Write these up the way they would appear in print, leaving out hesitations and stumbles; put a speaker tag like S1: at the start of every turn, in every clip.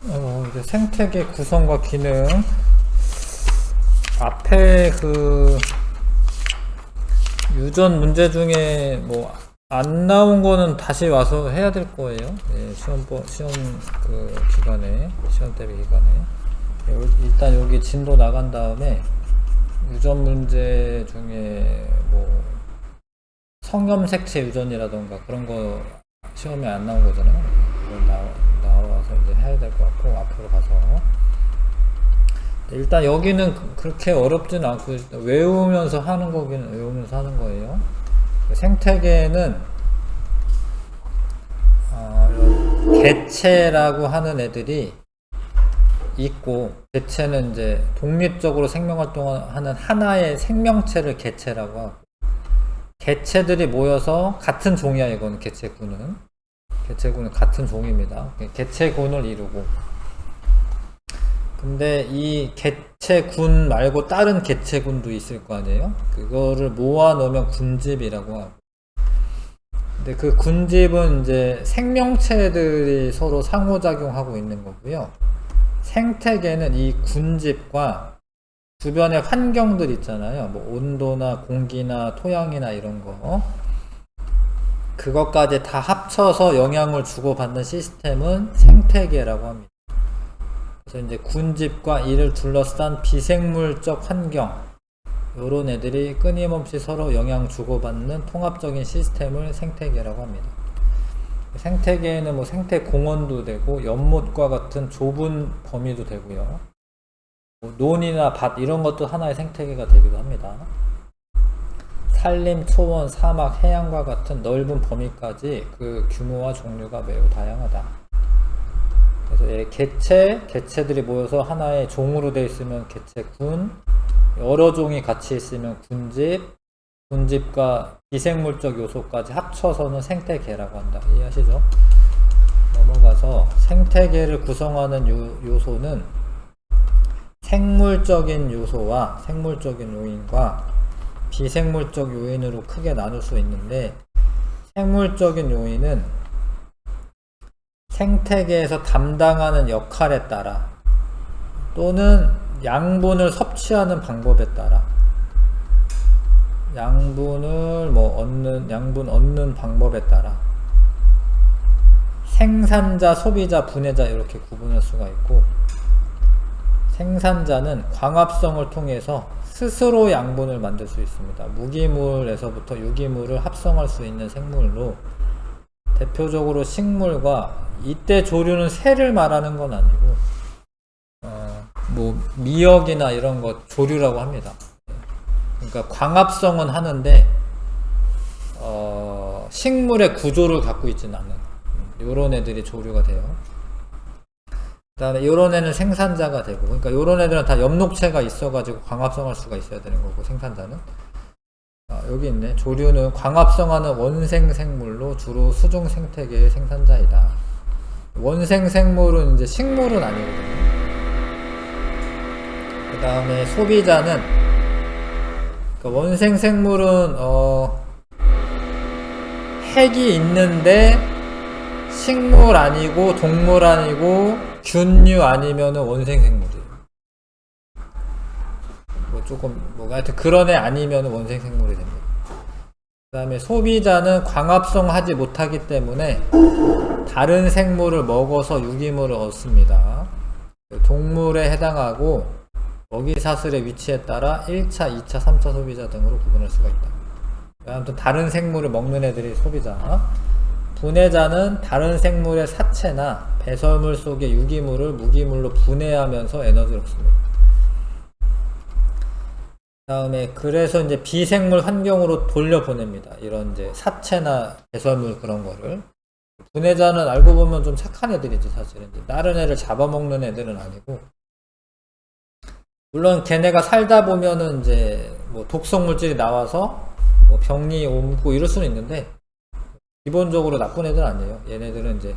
S1: 이제 생태계 구성과 기능. 앞에 그 유전 문제 중에 뭐 안 나온 거는 다시 와서 해야 될 거예요. 예, 시험 그 기간에, 시험 대비 기간에. 예, 일단 여기 진도 나간 다음에 유전 문제 중에 뭐 성염색체 유전이라던가 그런 거 시험에 안 나온 거잖아요. 그건 나와서 이제 해야 될 것 같고, 앞으로 가서. 일단 여기는 그렇게 어렵진 않고 외우면서 하는 거기는 외우면서 하는 거예요. 생태계는 개체라고 하는 애들이 있고, 개체는 이제 독립적으로 생명활동하는 하나의 생명체를 개체라고 하고, 개체들이 모여서 같은 종이야. 이건 개체군은 같은 종입니다. 개체군을 이루고, 근데 이 개체군 말고 다른 개체군도 있을 거 아니에요? 그거를 모아 놓으면 군집이라고 하고, 근데 그 군집은 이제 생명체들이 서로 상호작용하고 있는 거고요. 생태계는 이 군집과 주변의 환경들 있잖아요. 뭐 온도나 공기나 토양이나 이런 거, 그것까지 다 합쳐서 영향을 주고받는 시스템은 생태계라고 합니다. 그래서 이제 군집과 이를 둘러싼 비생물적 환경, 요런 애들이 끊임없이 서로 영향 주고받는 통합적인 시스템을 생태계라고 합니다. 생태계에는 뭐 생태공원도 되고 연못과 같은 좁은 범위도 되고요. 뭐 논이나 밭 이런 것도 하나의 생태계가 되기도 합니다. 산림, 초원, 사막, 해양과 같은 넓은 범위까지 그 규모와 종류가 매우 다양하다. 그래서 개체들이 모여서 하나의 종으로 되어 있으면 개체군, 여러 종이 같이 있으면 군집과 비생물적 요소까지 합쳐서는 생태계라고 한다. 이해하시죠? 넘어가서 생태계를 구성하는 요소는 생물적인 요소와 생물적인 요인과 비생물적 요인으로 크게 나눌 수 있는데, 생물적인 요인은 생태계에서 담당하는 역할에 따라 또는 양분을 섭취하는 방법에 따라, 양분 얻는 방법에 따라 생산자, 소비자, 분해자 이렇게 구분할 수가 있고, 생산자는 광합성을 통해서 스스로 양분을 만들 수 있습니다. 무기물에서부터 유기물을 합성할 수 있는 생물로, 대표적으로 식물과, 이때 조류는 새를 말하는 건 아니고 뭐 미역이나 이런 거 조류라고 합니다. 그러니까 광합성은 하는데 식물의 구조를 갖고 있지는 않는 요런 애들이 조류가 돼요. 그 다음에 요런 애는 생산자가 되고, 그러니까 요런 애들은 다 엽록체가 있어가지고 광합성할 수가 있어야 되는 거고, 생산자는 여기 있네. 조류는 광합성하는 원생 생물로 주로 수중 생태계의 생산자이다. 원생 생물은 이제 식물은 아니거든요. 그 다음에 소비자는, 그러니까 원생 생물은 핵이 있는데 식물 아니고 동물 아니고 균류 아니면은 원생 생물이에요. 하여튼 그런 애 아니면 원생 생물이 됩니다. 그 다음에 소비자는 광합성 하지 못하기 때문에 다른 생물을 먹어서 유기물을 얻습니다. 동물에 해당하고 먹이사슬의 위치에 따라 1차, 2차, 3차 소비자 등으로 구분할 수가 있다. 아무튼 다른 생물을 먹는 애들이 소비자. 분해자는 다른 생물의 사체나 배설물 속의 유기물을 무기물로 분해하면서 에너지를 얻습니다. 다음에 그래서 이제 비생물 환경으로 돌려보냅니다. 이런 이제 사체나 배설물 그런 거를. 분해자는 알고 보면 좀 착한 애들이지, 사실은. 이제 다른 애를 잡아먹는 애들은 아니고, 물론 걔네가 살다 보면은 이제 뭐 독성 물질이 나와서 뭐 병이 옮고 이럴 수는 있는데, 기본적으로 나쁜 애들은 아니에요. 얘네들은 이제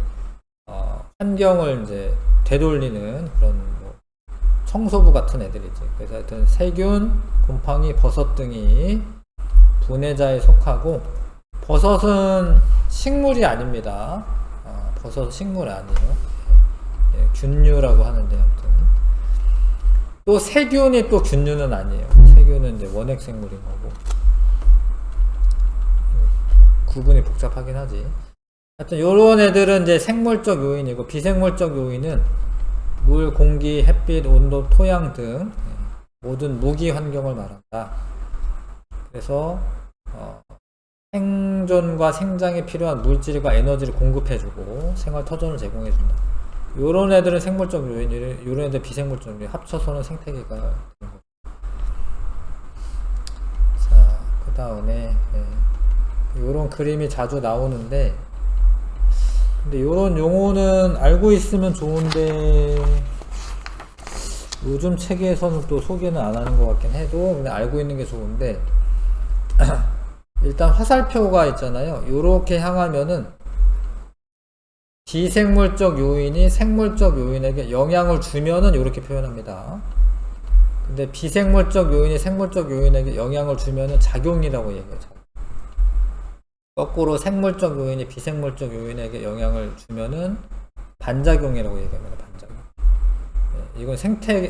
S1: 환경을 이제 되돌리는 그런 뭐 청소부 같은 애들이지. 그래서 하여튼 세균, 곰팡이, 버섯 등이 분해자에 속하고, 버섯은 식물이 아닙니다. 버섯은 식물이 아니에요. 균류라고 하는데, 아무튼 또 세균이 또 균류는 아니에요. 세균은 이제 원핵 생물인 거고, 구분이 복잡하긴 하지. 하여튼 요런 애들은 이제 생물적 요인이고, 비생물적 요인은 물, 공기, 햇빛, 온도, 토양 등 모든 무기 환경을 말한다. 그래서 생존과 생장에 필요한 물질과 에너지를 공급해주고 생활 터전을 제공해준다. 요런 애들은 생물적 요인, 요런 애들 비생물적 요인, 합쳐서는 생태계가 되는 거죠. 자, 그 다음에 요런 그림이 자주 나오는데, 근데 요런 용어는 알고 있으면 좋은데 요즘 책에서는 또 소개는 안 하는 것 같긴 해도 그냥 알고 있는 게 좋은데, 일단 화살표가 있잖아요. 요렇게 향하면은 비생물적 요인이 생물적 요인에게 영향을 주면은 요렇게 표현합니다. 근데 비생물적 요인이 생물적 요인에게 영향을 주면은 작용이라고 얘기해요. 거꾸로 생물적 요인이 비생물적 요인에게 영향을 주면은 반작용이라고 얘기합니다. 반작용. 이건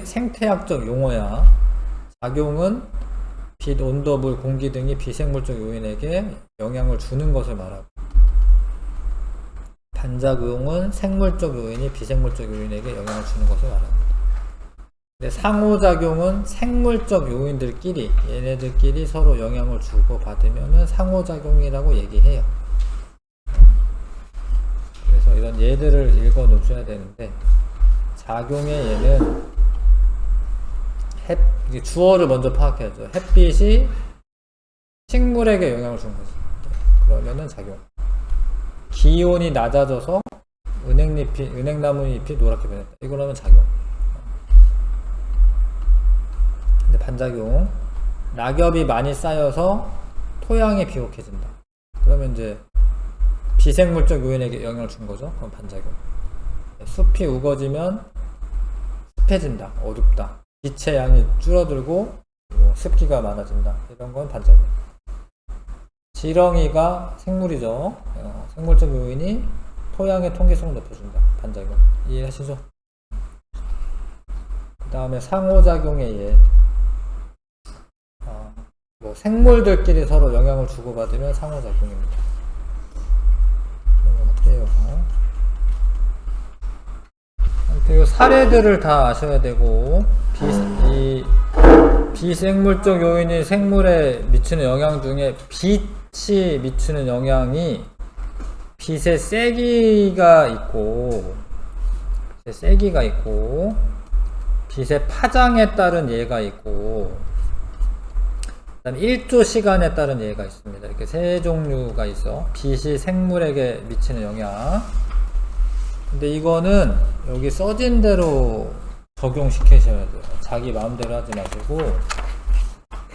S1: 생태학적 용어야. 작용은 빛, 온도, 물, 공기 등이 비생물적 요인에게 영향을 주는 것을 말하고, 반작용은 생물적 요인이 비생물적 요인에게 영향을 주는 것을 말합니다. 근데 상호작용은 생물적 요인들끼리, 얘네들끼리 서로 영향을 주고 받으면 상호작용이라고 얘기해요. 그래서 이런 예들을 읽어 놓으셔야 되는데, 작용의 예는 주어를 먼저 파악해야죠. 햇빛이 식물에게 영향을 주는 거죠. 그러면은 작용. 기온이 낮아져서 은행나무 잎이 노랗게 변했다. 이거라면 작용. 근데 반작용. 낙엽이 많이 쌓여서 토양이 비옥해진다. 그러면 이제 비생물적 요인에게 영향을 준 거죠. 그럼 반작용. 숲이 우거지면 습해진다. 어둡다. 빛의 양이 줄어들고 습기가 많아진다. 이런 건 반작용. 지렁이가 생물이죠. 생물적 요인이 토양의 통기성을 높여준다. 반작용. 이해하시죠? 그 다음에 상호작용의 예. 생물들끼리 서로 영향을 주고받으면 상호작용입니다. 넘어갈게요. 이 사례들을 다 아셔야 되고, 이 비생물적 요인이 생물에 미치는 영향 중에 빛이 미치는 영향이 빛의 세기가 있고, 빛의 파장에 따른 예가 있고, 그 다음에 1조 시간에 따른 예가 있습니다. 이렇게 세 종류가 있어. 빛이 생물에게 미치는 영향. 근데 이거는 여기 써진 대로 적용시키셔야 돼요. 자기 마음대로 하지 마시고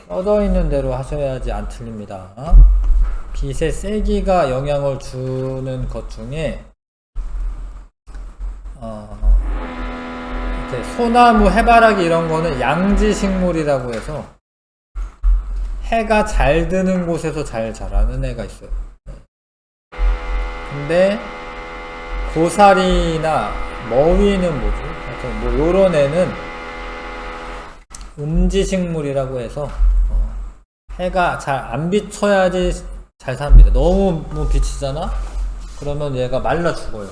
S1: 써져 있는 대로 하셔야지 안 틀립니다. 빛의 세기가 영향을 주는 것 중에 이렇게 소나무, 해바라기 이런 거는 양지식물이라고 해서 해가 잘 드는 곳에서 잘 자라는 애가 있어요. 근데 고사리나 머위는 뭐지? 하여튼 뭐 요런 애는 음지식물이라고 해서 해가 잘 안 비춰야지 잘 삽니다. 너무 비치잖아? 그러면 얘가 말라 죽어요.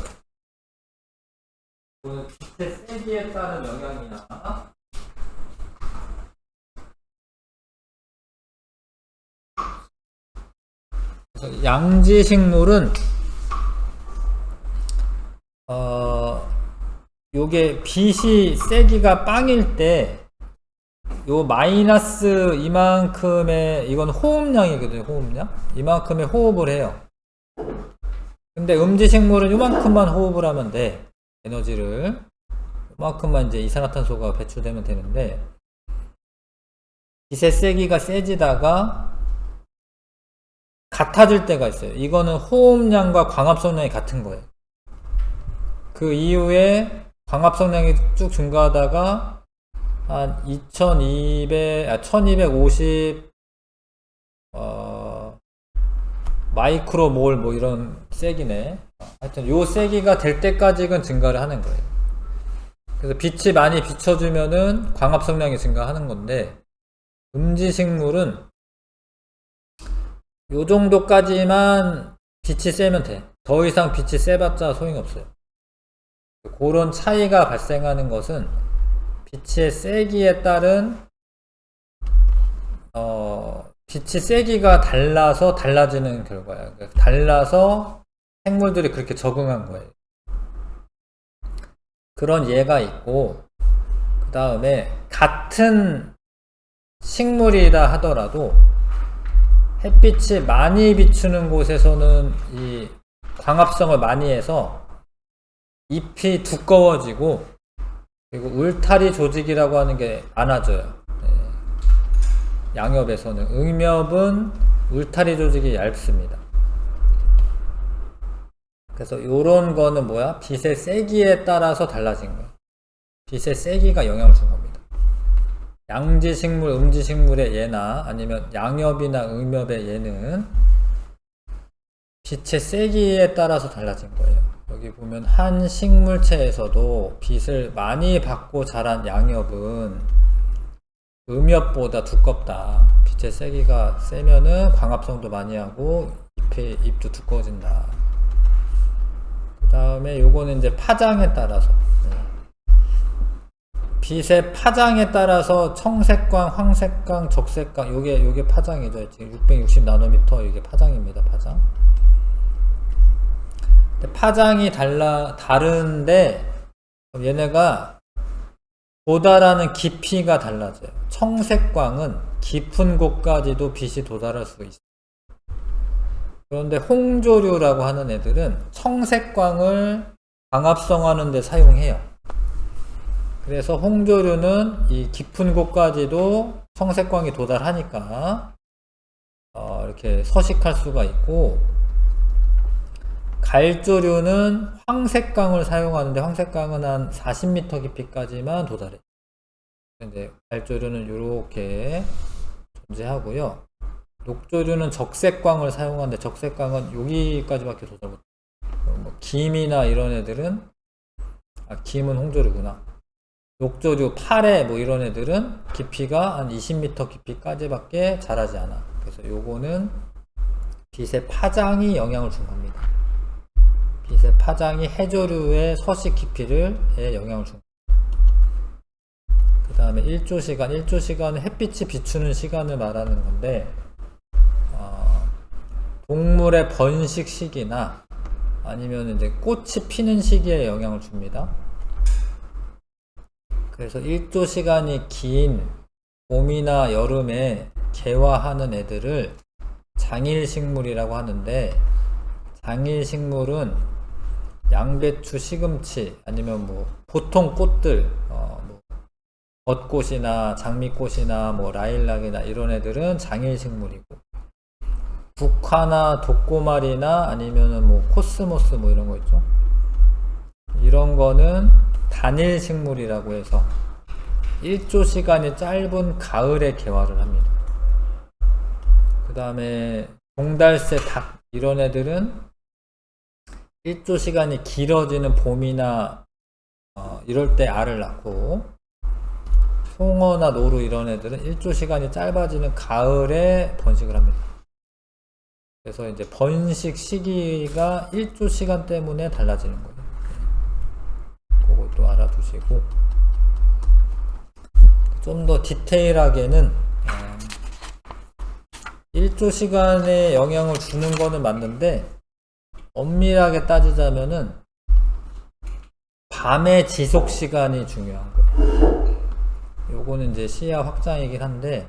S1: 빛의 세기에 따른 영향이나 그래서 양지식물은 요게 빛이 세기가 빵일 때 요 마이너스 이만큼의, 이건 호흡량이거든요. 호흡량 이만큼의 호흡을 해요. 근데 음지식물은 요만큼만 호흡을 하면 돼. 에너지를 요만큼만 이제 이산화탄소가 배출되면 되는데, 빛의 세기가 세지다가 같아질 때가 있어요. 이거는 호흡량과 광합성량이 같은 거예요. 그 이후에 광합성량이 쭉 증가하다가 한 1250 마이크로몰 뭐 이런 세기네. 하여튼 요 세기가 될 때까지는 증가를 하는 거예요. 그래서 빛이 많이 비춰주면은 광합성량이 증가하는 건데, 음지식물은 요 정도까지만 빛이 세면 돼. 더 이상 빛이 세봤자 소용이 없어요. 그런 차이가 발생하는 것은 빛의 세기에 따른 빛이 세기가 달라서 달라지는 결과야. 달라서 생물들이 그렇게 적응한 거예요. 그런 예가 있고, 그 다음에 같은 식물이라 하더라도 햇빛이 많이 비추는 곳에서는 이 광합성을 많이 해서 잎이 두꺼워지고, 그리고 울타리 조직이라고 하는 게 많아져요. 양엽에서는. 응엽은 울타리 조직이 얇습니다. 그래서 요런 거는 뭐야? 빛의 세기에 따라서 달라진 거야. 빛의 세기가 영향을 준 겁니다. 양지식물, 음지식물의 예나 아니면 양엽이나 응엽의 예는 빛의 세기에 따라서 달라진 거예요. 여기 보면 한 식물체에서도 빛을 많이 받고 자란 양엽은 음엽보다 두껍다. 빛의 세기가 세면은 광합성도 많이 하고 잎도 두꺼워진다. 그 다음에 요거는 이제 파장에 따라서, 빛의 파장에 따라서 청색광, 황색광, 적색광, 요게 파장이죠. 지금 660나노미터 이게 파장입니다. 파장. 파장이 다른데 얘네가 도달하는 깊이가 달라져요. 청색광은 깊은 곳까지도 빛이 도달할 수 있어요. 그런데 홍조류라고 하는 애들은 청색광을 광합성하는 데 사용해요. 그래서 홍조류는 이 깊은 곳까지도 청색광이 도달하니까 이렇게 서식할 수가 있고, 갈조류는 황색광을 사용하는데 황색광은 한 40m 깊이까지만 도달해요. 근데 갈조류는 이렇게 존재하고요. 녹조류는 적색광을 사용하는데 적색광은 여기까지밖에 도달 못해요. 뭐 김이나 이런 애들은, 김은 홍조류구나. 녹조류, 파래 뭐 이런 애들은 깊이가 한 20m 깊이까지밖에 자라지 않아. 그래서 요거는 빛의 파장이 영향을 준 겁니다. 빛의 파장이 해조류의 서식 깊이를 영향을 준 겁니다. 그 다음에 1조시간. 1조시간은 햇빛이 비추는 시간을 말하는 건데, 동물의 번식 시기나 아니면 이제 꽃이 피는 시기에 영향을 줍니다. 그래서 1조시간이 긴 봄이나 여름에 개화하는 애들을 장일식물이라고 하는데, 장일식물은 양배추, 시금치 아니면 뭐 보통 꽃들, 뭐 벚꽃이나 장미꽃이나 뭐 라일락이나 이런 애들은 장일식물이고, 국화나 독고말이나 아니면은 뭐 코스모스 뭐 이런 거 있죠. 이런 거는 단일식물이라고 해서 1조시간이 짧은 가을에 개화를 합니다. 그 다음에 종달새, 닭 이런 애들은 1조시간이 길어지는 봄이나 이럴 때 알을 낳고, 송어나 노루 이런 애들은 1조시간이 짧아지는 가을에 번식을 합니다. 그래서 이제 번식 시기가 1조시간 때문에 달라지는 거예요. 그것도 알아두시고, 좀 더 디테일하게는 1조시간에 영향을 주는 거는 맞는데, 엄밀하게 따지자면은 밤의 지속 시간이 중요한 거예요. 요거는 이제 시야 확장이긴 한데,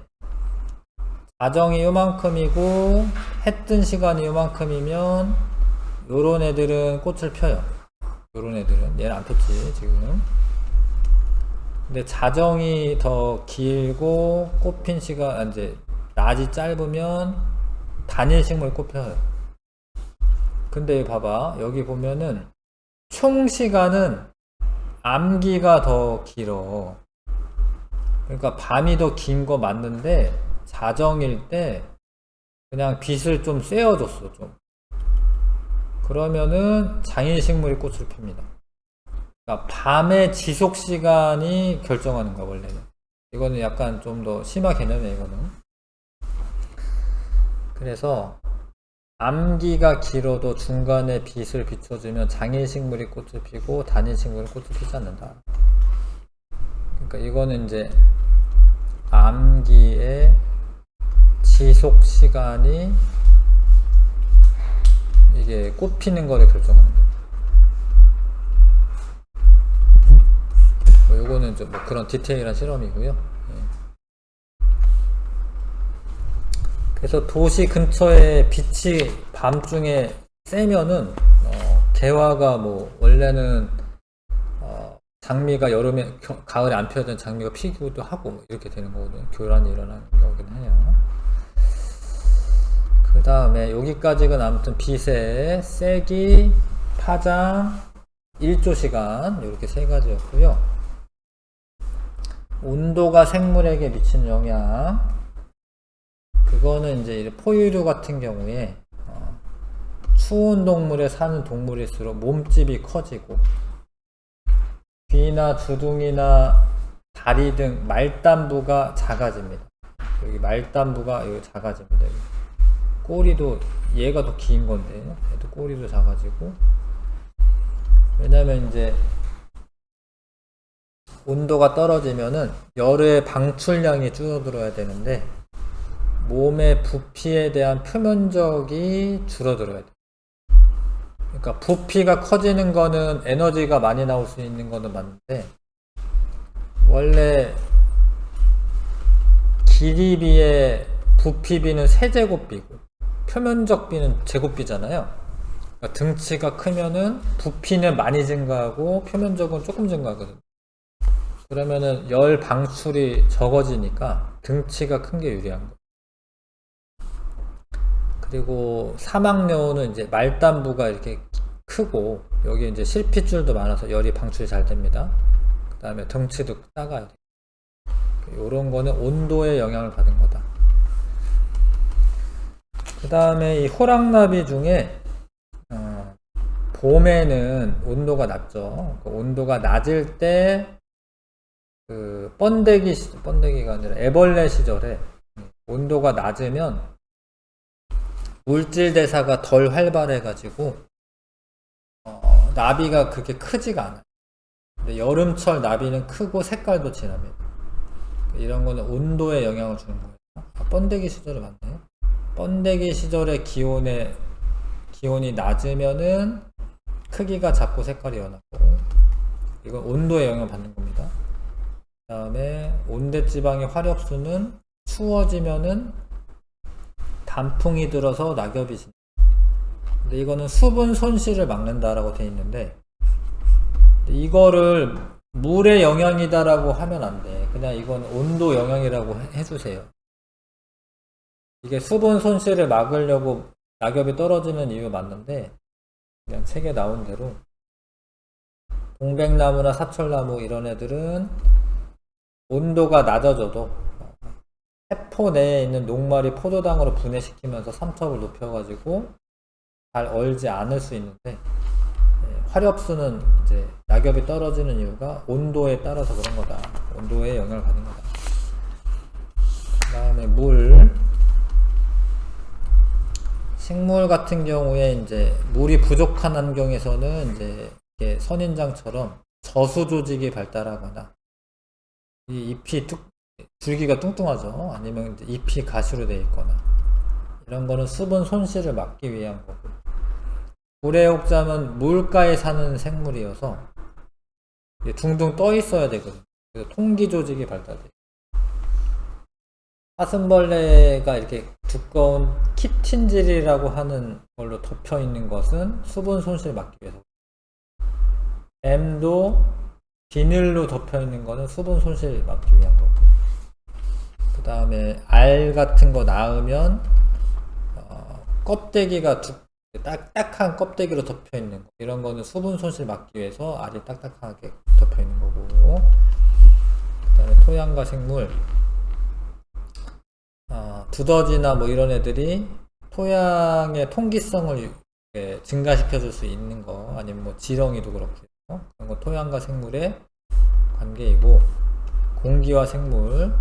S1: 자정이 요만큼이고 해 뜬 시간이 요만큼이면 요런 애들은 꽃을 펴요. 요런 애들은. 얘는 안 폈지 지금. 근데 자정이 더 길고 꽃핀 시간, 이제 낮이 짧으면 단일식물이 꽃 펴요. 근데 봐봐, 여기 보면은 총 시간은 암기가 더 길어. 그러니까 밤이 더 긴 거 맞는데, 자정일 때 그냥 빛을 좀 쐬어줬어, 좀. 그러면은 장일식물이 꽃을 핍니다. 그러니까 밤의 지속 시간이 결정하는 거야, 원래는. 이거는 약간 좀 더 심한 개념이에요, 이거는. 그래서 암기가 길어도 중간에 빛을 비춰주면 장일식물이 꽃을 피고 단일식물은 꽃을 피지 않는다. 그러니까 이거는 이제 암기의 지속 시간이 이게 꽃 피는 거를 결정하는 거예요. 요거는 좀 뭐 그런 디테일한 실험이고요. 예. 그래서 도시 근처에 빛이 밤중에 세면은 개화가 뭐 원래는 장미가 여름에 가을에 안 피어든 장미가 피기도 하고 뭐 이렇게 되는 거거든요. 교란이 일어나는 거긴 해요. 그 다음에 여기까지가 아무튼 빛의 세기, 파장, 일조 시간 이렇게 세 가지였고요. 온도가 생물에게 미치는 영향, 그거는 이제 포유류 같은 경우에 추운 동물에 사는 동물일수록 몸집이 커지고 귀나 주둥이나 다리 등 말단부가 작아집니다. 여기 말단부가 여기 작아집니다. 여기. 꼬리도 얘가 더 긴 건데 얘도 꼬리도 작아지고, 왜냐면 이제 온도가 떨어지면은 열의 방출량이 줄어들어야 되는데 몸의 부피에 대한 표면적이 줄어들어야 돼. 그러니까 부피가 커지는 거는 에너지가 많이 나올 수 있는 거는 맞는데, 원래 길이 비에 부피 비는 세제곱비고 표면적 비는 제곱비잖아요. 그러니까 등치가 크면은 부피는 많이 증가하고 표면적은 조금 증가하거든요. 그러면은 열 방출이 적어지니까 등치가 큰 게 유리한 거예요. 그리고 사막여우는 이제 말단부가 이렇게 크고 여기 이제 실핏줄도 많아서 열이 방출이 잘 됩니다. 그 다음에 덩치도 작아야 돼요. 이런 거는 온도에 영향을 받은 거다. 그 다음에 이 호랑나비 중에 봄에는 온도가 낮죠. 온도가 낮을 때 그 번데기가 아니라 애벌레 시절에 온도가 낮으면 물질 대사가 덜 활발해 가지고 나비가 그렇게 크지가 않아요. 근데 여름철 나비는 크고 색깔도 진합니다. 이런 거는 온도에 영향을 주는 거예요. 번데기 시절에 맞나요? 번데기 시절의 기온이 낮으면은 크기가 작고 색깔이 연하고, 이건 온도에 영향을 받는 겁니다. 그 다음에 온대지방의 화력수는 추워지면은 단풍이 들어서 낙엽이 진다. 근데 이거는 수분 손실을 막는다라고 되어 있는데, 이거를 물의 영향이다라고 하면 안 돼. 그냥 이건 온도 영향이라고 해주세요. 이게 수분 손실을 막으려고 낙엽이 떨어지는 이유 맞는데, 그냥 책에 나온 대로 동백나무나 사철나무 이런 애들은 온도가 낮아져도 세포 내에 있는 녹말이 포도당으로 분해시키면서 삼척을 높여가지고 잘 얼지 않을 수 있는데, 화력수는 이제 낙엽이 떨어지는 이유가 온도에 따라서 그런 거다. 온도에 영향을 받는 거다. 그 다음에 식물 같은 경우에 이제 물이 부족한 환경에서는 이제 이렇게 선인장처럼 저수 조직이 발달하거나 이 잎이 줄기가 뚱뚱하죠. 아니면 이제 잎이 가시로 되어 있거나, 이런 거는 수분 손실을 막기 위한 거고, 고래옥잠은 물가에 사는 생물이어서 둥둥 떠 있어야 되거든요. 그래서 통기 조직이 발달돼요. 사슴벌레가 이렇게 두꺼운 키틴질이라고 하는 걸로 덮여 있는 것은 수분 손실을 막기 위해서. 뱀도 비늘로 덮여 있는 거는 수분 손실 막기 위한 거고, 그 다음에 알 같은 거 낳으면 껍데기가 딱딱한 껍데기로 덮여 있는 거, 이런 거는 수분 손실 막기 위해서 알이 딱딱하게 덮여 있는 거고, 그 다음에 토양과 생물, 두더지나 뭐 이런 애들이 토양의 통기성을 증가시켜 줄 수 있는 거, 아니면 뭐 지렁이도 그렇게 그런 거 토양과 생물의 관계이고, 공기와 생물,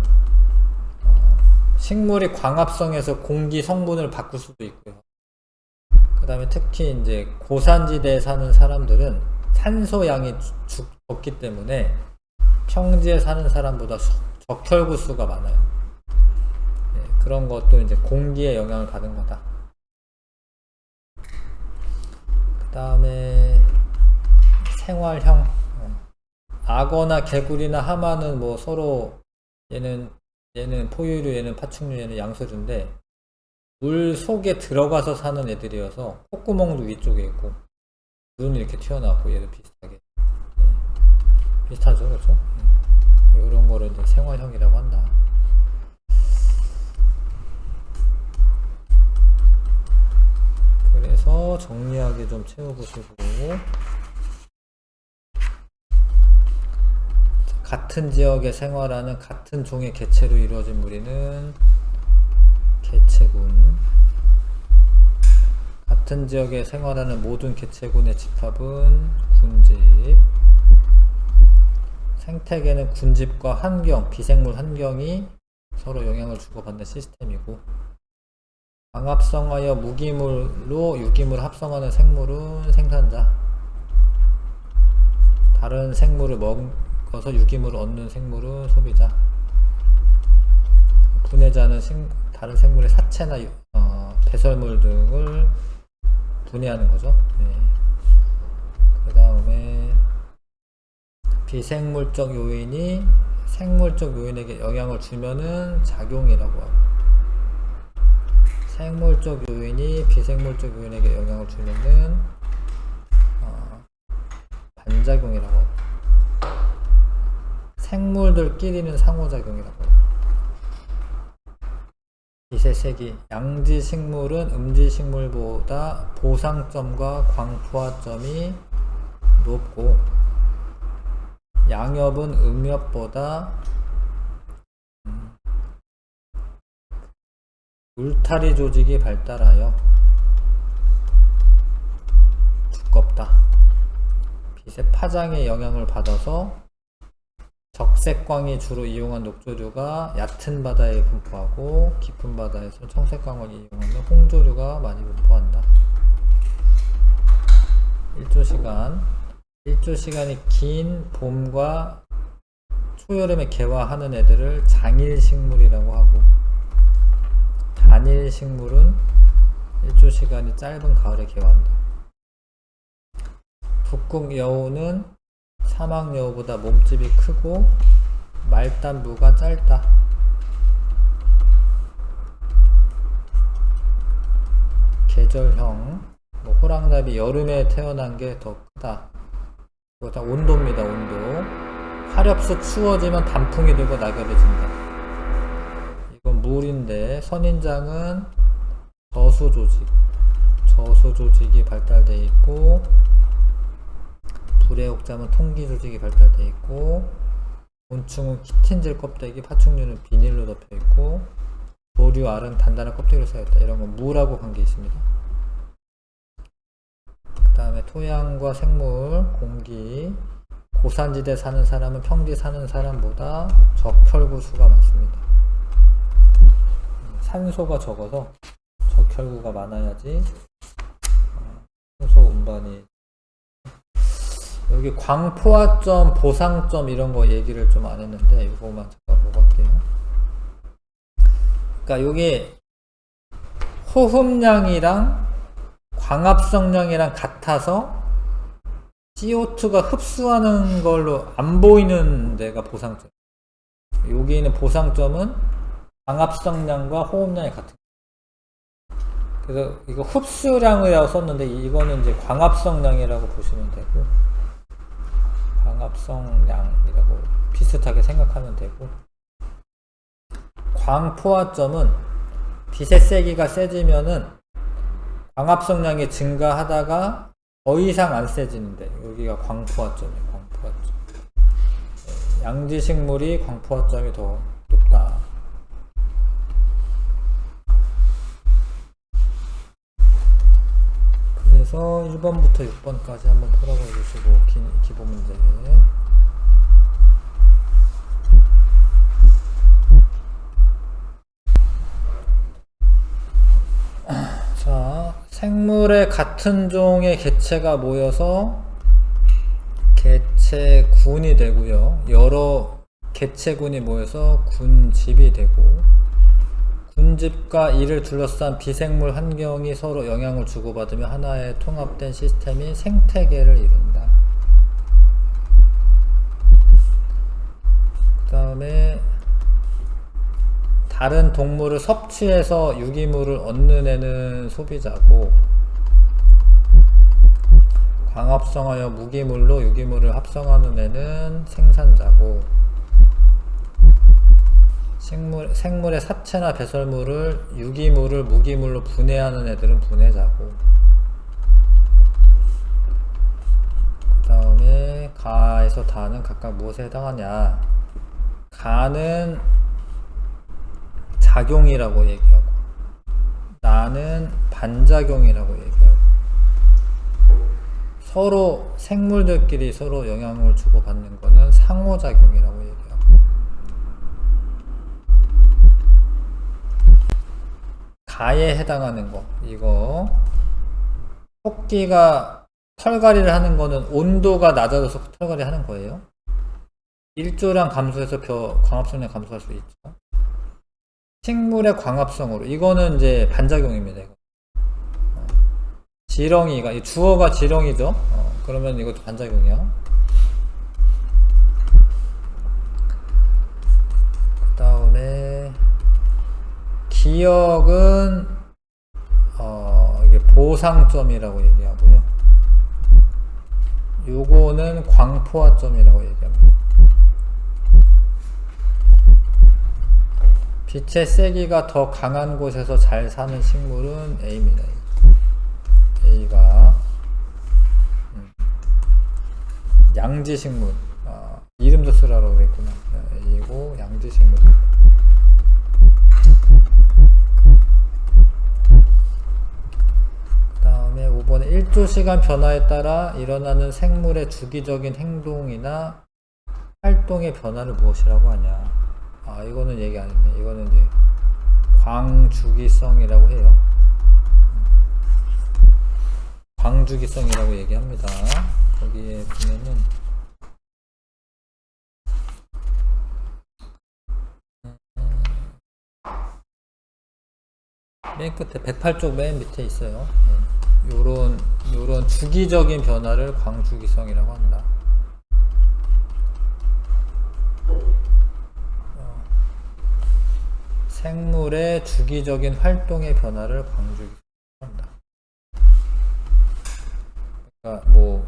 S1: 식물이 광합성에서 공기 성분을 바꿀 수도 있고요. 그 다음에 특히 이제 고산지대에 사는 사람들은 산소 양이 적기 때문에 평지에 사는 사람보다 적혈구수가 많아요. 그런 것도 이제 공기에 영향을 받은 거다. 그 다음에 생활형. 악어나 개구리나 하마는 뭐 서로 얘는 포유류, 얘는 파충류, 얘는 양서류인데 물 속에 들어가서 사는 애들이어서 콧구멍도 위쪽에 있고 눈이 이렇게 튀어나왔고 얘도 비슷하게 비슷하죠, 그렇죠? 이런 거를 이제 생활형이라고 한다. 그래서 정리하게 좀 채워보시고, 같은 지역에 생활하는 같은 종의 개체로 이루어진 무리는 개체군, 같은 지역에 생활하는 모든 개체군의 집합은 군집, 생태계는 군집과 환경, 비생물 환경이 서로 영향을 주고받는 시스템이고, 광합성하여 무기물로 유기물을 합성하는 생물은 생산자, 다른 생물을 먹어서 유기물을 얻는 생물은 소비자, 분해자는 다른 생물의 사체나 배설물 등을 분해하는 거죠. 그 다음에 비생물적 요인이 생물적 요인에게 영향을 주면은 작용이라고 하고, 생물적 요인이 비생물적 요인에게 영향을 주면은 반작용이라고 하고, 생물들끼리는 상호작용이라고 하고. 이세세기 양지식물은 음지식물보다 보상점과 광포화점이 높고, 양엽은 음엽보다 울타리 조직이 발달하여 두껍다. 빛의 파장에 영향을 받아서 적색광이 주로 이용한 녹조류가 얕은 바다에 분포하고, 깊은 바다에서 청색광을 이용하는 홍조류가 많이 분포한다. 일조시간이 긴 봄과 초여름에 개화하는 애들을 장일식물이라고 하고, 단일식물은 일조시간이 짧은 가을에 개화한다. 북극여우는 사막여우보다 몸집이 크고 말단부가 짧다. 계절형, 호랑나비 여름에 태어난 게 더 크다. 이거 다 온도입니다. 온도. 화렵수 추워지면 단풍이 들고 낙엽이 진다. 이건 물인데, 선인장은 저수조직이 발달되어 있고, 불의옥잠은 통기조직이 발달되어 있고, 곤충은 키틴질 껍데기, 파충류는 비닐로 덮여 있고, 조류, 알은 단단한 껍데기로 쌓였다. 이런 건 물하고 관계 있습니다. 그 다음에 토양과 생물, 공기, 고산지대 사는 사람은 평지 사는 사람보다 적혈구수가 많습니다. 산소가 적어서 적혈구가 많아야지 산소 운반이. 여기 광포화점, 보상점 이런 거 얘기를 좀 안 했는데 이거만 잠깐 보고 할게요. 그러니까 여기 호흡량이랑 광합성량이랑 같아서 CO2가 흡수하는 걸로 안 보이는 데가 보상점. 여기 있는 보상점은 광합성량과 호흡량이 같은. 그래서 이거 흡수량이라고 썼는데 이거는 이제 광합성량이라고 보시면 되고, 광합성량이라고 비슷하게 생각하면 되고, 광포화점은 빛의 세기가 세지면은 광합성량이 증가하다가 더 이상 안 세지는데 여기가 광포화점이에요. 광포화점. 양지식물이 광포화점이 더 높다. 그래서 1번부터 6번까지 한번 풀어봐 주시고, 기본 문제. 자, 생물의 같은 종의 개체가 모여서 개체군이 되고요. 여러 개체군이 모여서 군집이 되고, 군집과 이를 둘러싼 비생물 환경이 서로 영향을 주고받으며 하나의 통합된 시스템이 생태계를 이룬다. 그 다음에 다른 동물을 섭취해서 유기물을 얻는 애는 소비자고, 광합성하여 무기물로 유기물을 합성하는 애는 생산자고, 생물의 사체나 배설물을 유기물을 무기물로 분해하는 애들은 분해자고, 그 다음에 가에서 다는 각각 무엇에 해당하냐. 가는 작용이라고 얘기하고, 나는 반작용이라고 얘기하고, 서로 생물들끼리 서로 영향을 주고받는 거는 상호작용이라고 얘기하고, 가에 해당하는 거, 이거 토끼가 털갈이를 하는 거는 온도가 낮아져서 털갈이 하는 거예요. 일조량 감소해서 광합성량 감소할 수 있죠. 식물의 광합성으로, 이거는 이제 반작용입니다. 이거. 지렁이가, 이 주어가 지렁이죠. 그러면 이것도 반작용이야. 그 다음에 기억은 이게 보상점이라고 얘기하고요. 요거는 광포화점이라고 얘기합니다. 빛의 세기가 더 강한 곳에서 잘 사는 식물은 A입니다. A가 양지식물, 이름도 쓰라고 그랬구나. A고 양지식물. 그 다음에 5번에 1조시간 변화에 따라 일어나는 생물의 주기적인 행동이나 활동의 변화를 무엇이라고 하냐. 이거는 얘기 안 했네. 이거는 이제 광주기성이라고 해요. 광주기성이라고 얘기합니다. 거기에 보면은 맨 끝에 108쪽 맨 밑에 있어요. 요런 주기적인 변화를 광주기성이라고 한다. 생물의 주기적인 활동의 변화를 광주기성이라고 한다. 그러니까 뭐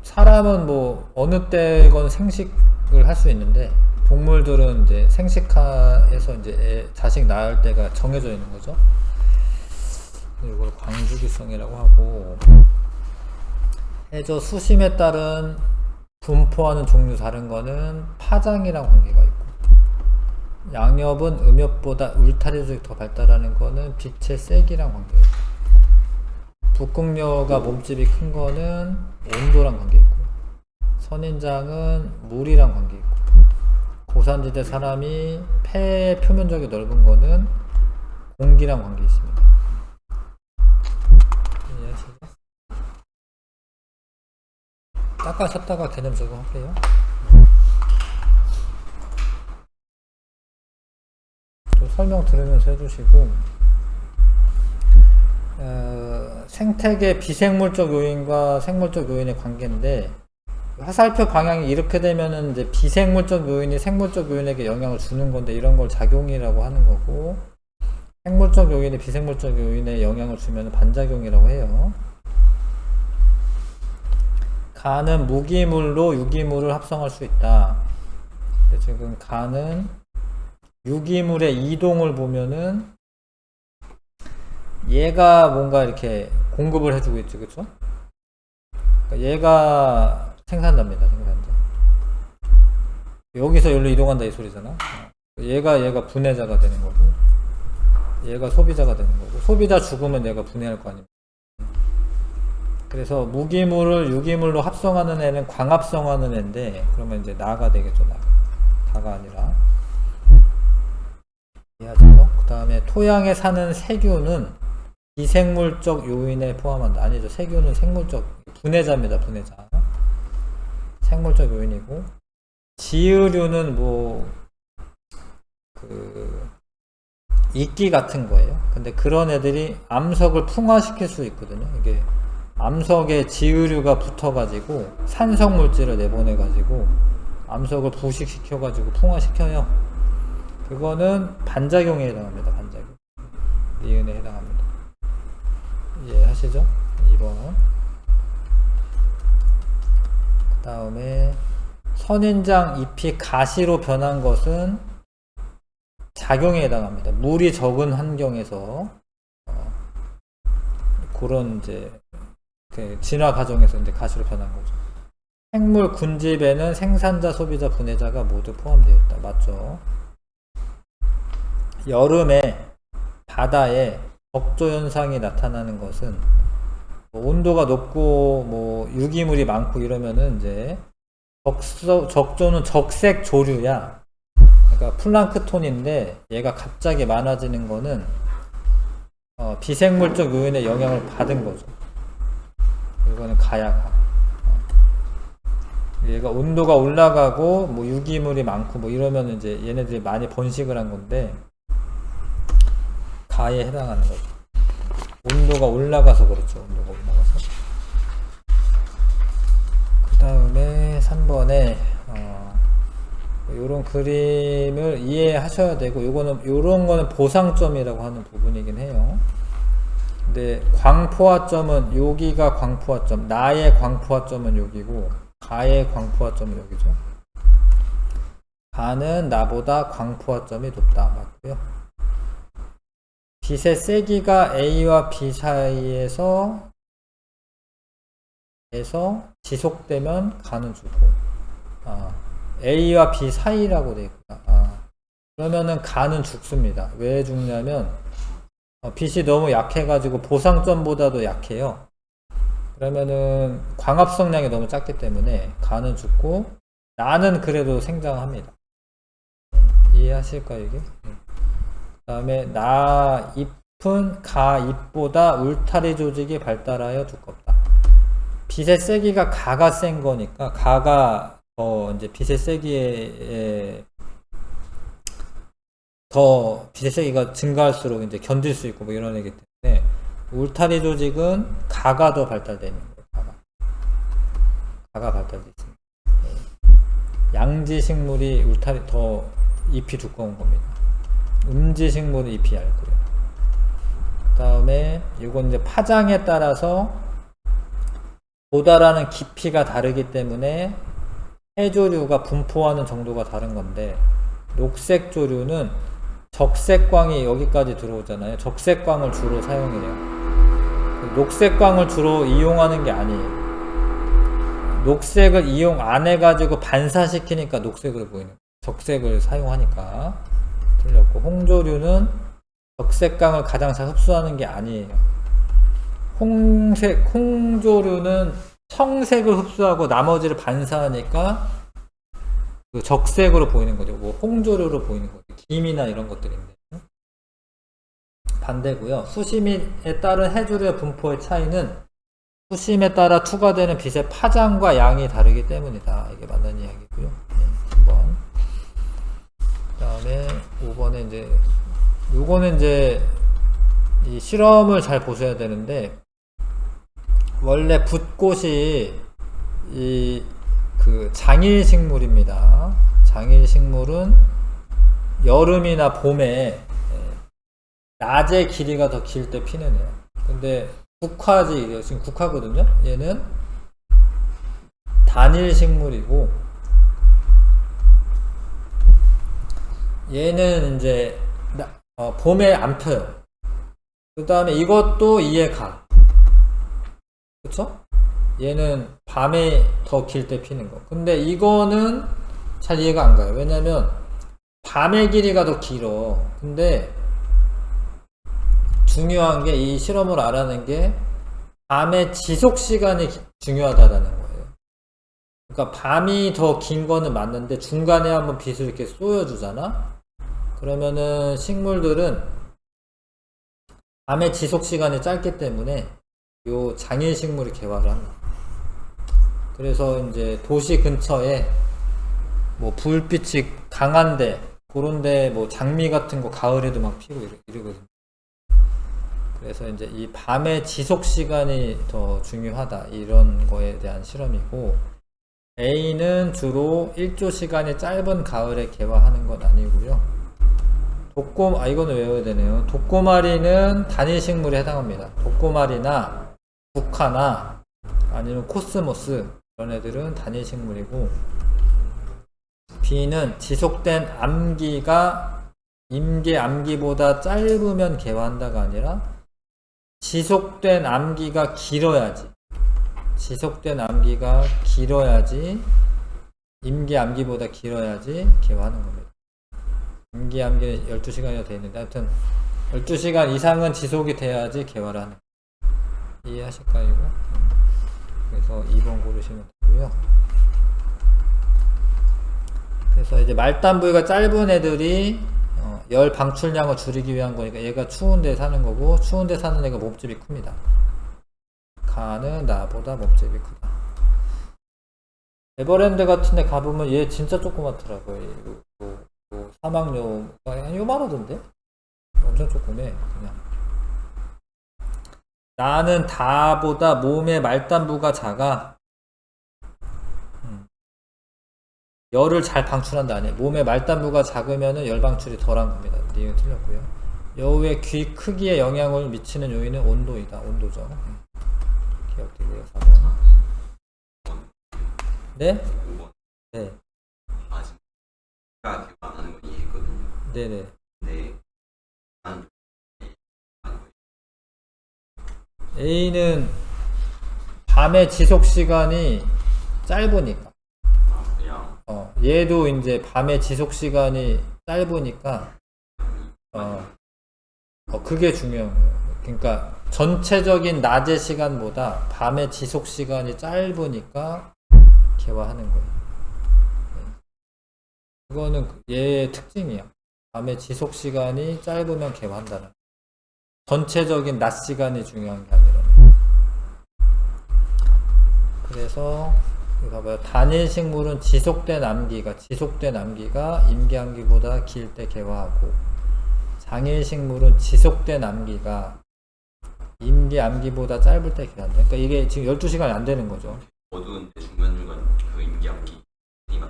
S1: 사람은 뭐 어느 때건 생식을 할 수 있는데, 동물들은 이제 생식하에서 이제 자식 낳을 때가 정해져 있는 거죠. 이걸 광주기성이라고 하고, 해저 수심에 따른 분포하는 종류 다른 거는 파장이랑 관계가 있고, 양엽은 음엽보다 울타리력이 더 발달하는 거는 빛의 세기랑 관계가 있고, 북극녀가 몸집이 큰 거는 온도랑 관계 있고, 선인장은 물이랑 관계 있고, 고산지대 사람이 폐의 표면적이 넓은 거는 공기랑 관계 있습니다. 이해하시죠? 닦아셨다가 개념 적용할게요. 좀 설명 들으면서 해주시고, 생태계 비생물적 요인과 생물적 요인의 관계인데, 화살표 방향이 이렇게 되면은 이제 비생물적 요인이 생물적 요인에게 영향을 주는 건데, 이런 걸 작용이라고 하는 거고, 생물적 요인이 비생물적 요인에 영향을 주면 반작용이라고 해요. 가는 무기물로 유기물을 합성할 수 있다. 지금 가는 유기물의 이동을 보면은 얘가 뭔가 이렇게 공급을 해주고 있지, 그쵸? 그러니까 얘가 생산자입니다, 생산자. 여기서 여기로 이동한다 이 소리잖아. 얘가 분해자가 되는 거고, 얘가 소비자가 되는 거고, 소비자 죽으면 얘가 분해할 거 아닙니까? 그래서 무기물을 유기물로 합성하는 애는 광합성하는 애인데, 그러면 이제 나가 되겠죠. 다가 아니라. 이해하죠? 그 다음에 토양에 사는 세균은 비생물적 요인에 포함한다. 아니죠. 세균은 생물적 분해자입니다. 분해자. 생물적 요인이고, 지으류는 이끼 같은 거예요. 근데 그런 애들이 암석을 풍화시킬 수 있거든요. 이게 암석에 지으류가 붙어가지고 산성 물질을 내보내가지고 암석을 부식시켜가지고 풍화시켜요. 그거는 반작용에 해당합니다. 반작용. 니은에 해당합니다. 이해하시죠? 2번. 그 다음에 선인장 잎이 가시로 변한 것은 작용에 해당합니다. 물이 적은 환경에서 그런 이제 진화 과정에서 이제 가시로 변한 거죠. 생물 군집에는 생산자, 소비자, 분해자가 모두 포함되어 있다. 맞죠? 여름에 바다에 적조 현상이 나타나는 것은 온도가 높고 유기물이 많고 이러면은 이제 적조는 적색 조류야. 그러니까 플랑크톤인데 얘가 갑자기 많아지는 거는 비생물적 요인의 영향을 받은 거죠. 이거는 가야가. 얘가 온도가 올라가고 유기물이 많고 이러면 이제 얘네들이 많이 번식을 한 건데 가에 해당하는 거죠. 온도가 올라가서 그렇죠. 온도가 올라가서. 그 다음에 3번에 요런 그림을 이해하셔야 되고, 요런 거는 보상점이라고 하는 부분이긴 해요. 근데 광포화점은 여기가 광포화점, 나의 광포화점은 여기고 가의 광포화점은 여기죠. 가는 나보다 광포화점이 높다. 맞고요. 빛의 세기가 A와 B 사이에서 지속되면 가는 죽고, A와 B 사이라고 되어 있구나. 그러면은 가는 죽습니다. 왜 죽냐면 빛이 너무 약해가지고 보상점보다도 약해요. 그러면은 광합성량이 너무 작기 때문에 가는 죽고 나는 그래도 생장합니다. 이해하실까요, 이게? 그 다음에 나 잎은 가 잎보다 울타리 조직이 발달하여 두껍다. 빛의 세기가 가가 센 거니까 가가 이제 빛의 세기에 더 빛의 세기가 증가할수록 이제 견딜 수 있고 이런 애기 때문에 울타리 조직은 가가 더 발달되어 있는 거예요. 가가 발달되어 있습니다. 양지 식물이 울타리 더 잎이 두꺼운 겁니다. 음지 식물은 잎이 얇고요. 그 다음에 이건 이제 파장에 따라서 도달하는 깊이가 다르기 때문에 해조류가 분포하는 정도가 다른 건데, 녹색 조류는 적색광이 여기까지 들어오잖아요. 적색광을 주로 사용해요. 녹색광을 주로 이용하는 게 아니에요. 녹색을 이용 안 해가지고 반사시키니까 녹색으로 보이는 거예요. 적색을 사용하니까. 틀렸고, 홍조류는 적색광을 가장 잘 흡수하는 게 아니에요. 홍조류는 청색을 흡수하고 나머지를 반사하니까 그 적색으로 보이는 거죠. 홍조류로 보이는 거죠. 김이나 이런 것들인데. 반대고요. 수심에 따른 해조류의 분포의 차이는 수심에 따라 투과되는 빛의 파장과 양이 다르기 때문이다. 이게 맞는 이야기고요. 3번. 그 다음에 5번에 이제 요거는 이제 이 실험을 잘 보셔야 되는데, 원래 붓꽃이 그 장일식물입니다. 장일식물은 여름이나 봄에 낮의 길이가 더 길 때 피는 애요. 근데 국화지, 지금 국화거든요. 얘는 단일식물이고, 얘는 이제 봄에 안 펴요. 그 다음에 이것도 이해가. 그쵸? 얘는 밤에 더 길 때 피는 거. 근데 이거는 잘 이해가 안 가요. 왜냐면 밤의 길이가 더 길어. 근데 중요한 게 이 실험을 알아낸 게 밤의 지속 시간이 중요하다는 거예요. 그러니까 밤이 더 긴 거는 맞는데 중간에 한번 빛을 이렇게 쏘여주잖아. 그러면은 식물들은 밤의 지속 시간이 짧기 때문에 요 장일 식물이 개화를 합니다. 그래서 이제 도시 근처에 뭐 불빛이 강한데 그런데 뭐 장미 같은 거 가을에도 막 피고 이러거든요. 그래서 이제 이 밤의 지속 시간이 더 중요하다 이런 거에 대한 실험이고, A는 주로 일조 시간이 짧은 가을에 개화하는 건 아니고요. 이거는 외워야 되네요. 독고마리는 단일식물에 해당합니다. 독고마리나 국화나 아니면 코스모스 이런 애들은 단일식물이고, B는 지속된 암기가 임계 암기보다 짧으면 개화한다가 아니라 지속된 암기가 길어야지 임계 암기보다 길어야지 개화하는 겁니다. 임계 암기는 12시간이나 되어 있는데 하여튼 12시간 이상은 지속이 돼야지 개화를 하는 거예요. 이해하실까요 이거? 그래서 2번 고르시면 되고요. 그래서 이제 말단 부위가 짧은 애들이 열 방출량을 줄이기 위한 거니까 얘가 추운 데 사는 거고, 추운 데 사는 애가 몸집이 큽니다. 가는 나보다 몸집이 크다. 에버랜드 같은 데 가보면 얘 진짜 조그맣더라고요. 사막여우가 요만하던데? 엄청 조그매 그냥. 나는 다보다 몸의 말단부가 작아. 열을 잘 방출한다 아니에요. 몸의 말단부가 작으면 열 방출이 덜한 겁니다. 이건 틀렸고요. 여우의 귀 크기에 영향을 미치는 요인은 온도이다. 온도죠. 기억되고요. 4번. 네? 네.
S2: 아직 기억 안 하는 건 이해했거든요.
S1: 네네.
S2: 네.
S1: A는 밤의 지속 시간이 짧으니까. 얘도 이제 밤의 지속 시간이 짧으니까 그게 중요한 거예요. 그러니까 전체적인 낮의 시간보다 밤의 지속 시간이 짧으니까 개화하는 거예요. 그거는 얘의 특징이야. 밤의 지속 시간이 짧으면 개화한다는. 전체적인 낮 시간이 중요한 게 아니라. 그래서 봐봐요. 단일 식물은 지속된 암기가 임계 암기보다 길 때 개화하고, 장일 식물은 지속된 암기가 임계 암기보다 짧을 때 개화한다. 그러니까 이게 지금 12시간이 안 되는 거죠.
S2: 어두운데 중간중간 그 임계 암기
S1: 네.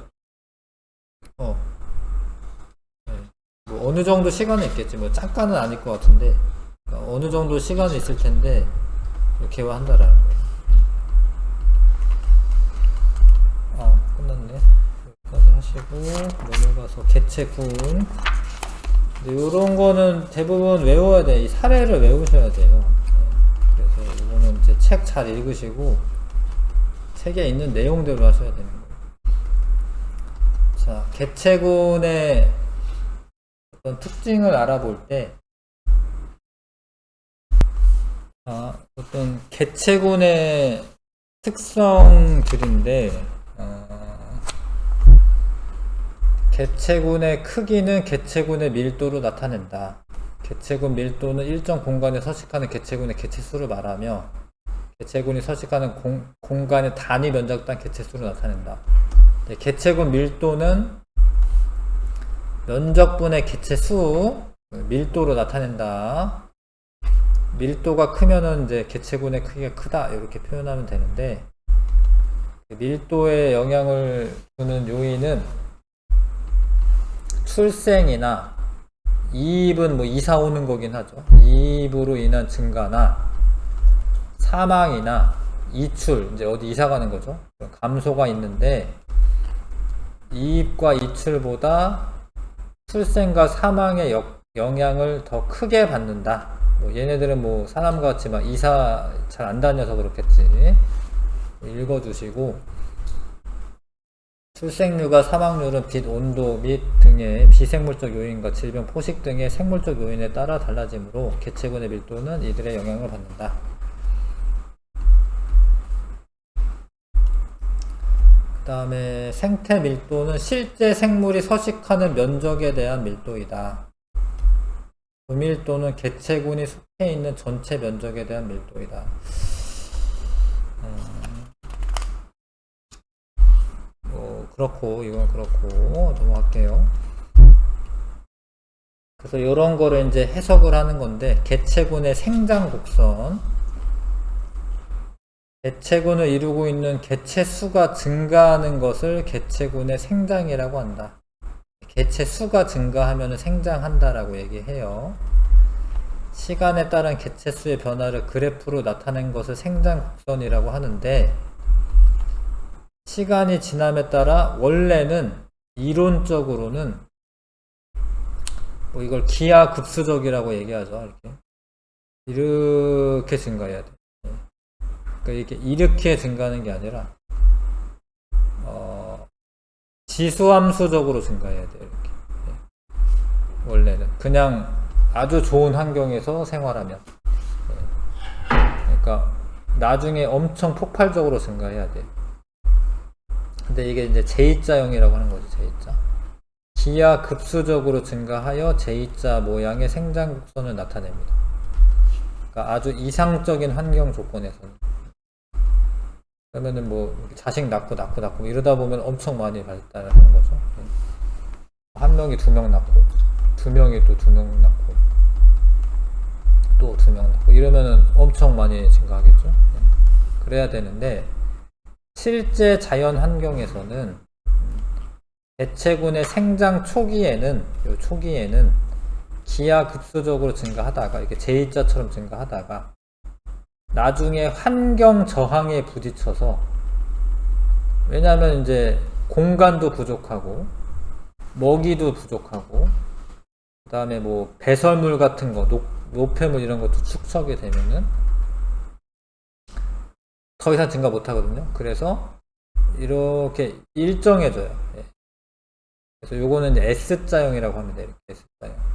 S1: 뭐 어느 정도 시간은 있겠지. 뭐 잠깐은 아닐 것 같은데, 그러니까 어느 정도 시간은 있을 텐데 개화한다라는 거예요. 끝났네. 여기까지 하시고 넘어가서 개체군. 요런 거는 대부분 외워야 돼. 이 사례를 외우셔야 돼요. 그래서 이거는 이제 책 잘 읽으시고 책에 있는 내용대로 하셔야 되는 거예요. 자, 개체군의 어떤 특징을 알아볼 때, 어떤 개체군의 특성들인데, 개체군의 크기는 개체군의 밀도로 나타낸다. 개체군 밀도는 일정 공간에 서식하는 개체군의 개체수를 말하며, 개체군이 서식하는 공간의 단위 면적당 개체수를 나타낸다. 개체군 밀도는 면적분의 개체수, 밀도로 나타낸다. 밀도가 크면은 이제 개체군의 크기가 크다 이렇게 표현하면 되는데, 밀도에 영향을 주는 요인은 출생이나 이입은 뭐 이사 오는 거긴 하죠. 이입으로 인한 증가나 사망이나 이출, 이제 어디 이사 가는 거죠. 감소가 있는데, 이입과 이출보다 출생과 사망의 영향을 더 크게 받는다. 뭐 얘네들은 뭐 사람과 같이 막 이사 잘 안 다녀서 그렇겠지. 읽어주시고, 출생률과 사망률은 빛, 온도 및 등의 비생물적 요인과 질병, 포식 등의 생물적 요인에 따라 달라지므로 개체군의 밀도는 이들의 영향을 받는다. 그 다음에 생태 밀도는 실제 생물이 서식하는 면적에 대한 밀도이다. 부밀도는 개체군이 속해 있는 전체 면적에 대한 밀도이다. 그렇고 이건 그렇고 넘어갈게요. 그래서 이런 거를 이제 해석을 하는 건데, 개체군의 생장 곡선, 개체군을 이루고 있는 개체 수가 증가하는 것을 개체군의 생장이라고 한다. 개체 수가 증가하면 생장한다라고 얘기해요. 시간에 따른 개체 수의 변화를 그래프로 나타낸 것을 생장 곡선이라고 하는데, 시간이 지남에 따라 원래는 이론적으로는 뭐 이걸 기하급수적이라고 얘기하죠. 이렇게 증가해야 돼. 그러니까 이렇게 증가하는 게 아니라 지수함수적으로 증가해야 돼. 이렇게. 원래는 그냥 아주 좋은 환경에서 생활하면, 그러니까 나중에 엄청 폭발적으로 증가해야 돼. 근데 이게 이제 J자형이라고 하는 거지. J자. 기하급수적으로 증가하여 J자 모양의 생장 곡선을 나타냅니다. 그러니까 아주 이상적인 환경 조건에서는. 그러면은 뭐 자식 낳고 이러다 보면 엄청 많이 발달을 하는 거죠. 한 명이 2명 낳고, 2명이 또 2명 낳고, 또 2명 낳고 이러면은 엄청 많이 증가하겠죠. 그래야 되는데, 실제 자연 환경에서는 개체군의 생장 초기에는 기하급수적으로 증가하다가 이렇게 J자처럼 증가하다가 나중에 환경 저항에 부딪혀서, 왜냐하면 이제 공간도 부족하고 먹이도 부족하고 그 다음에 뭐 배설물 같은 거, 노폐물 이런 것도 축적이 되면은 더 이상 증가 못 하거든요. 그래서 이렇게 일정해져요. 그래서 요거는 이제 S자형이라고 합니다. 이렇게 S자형.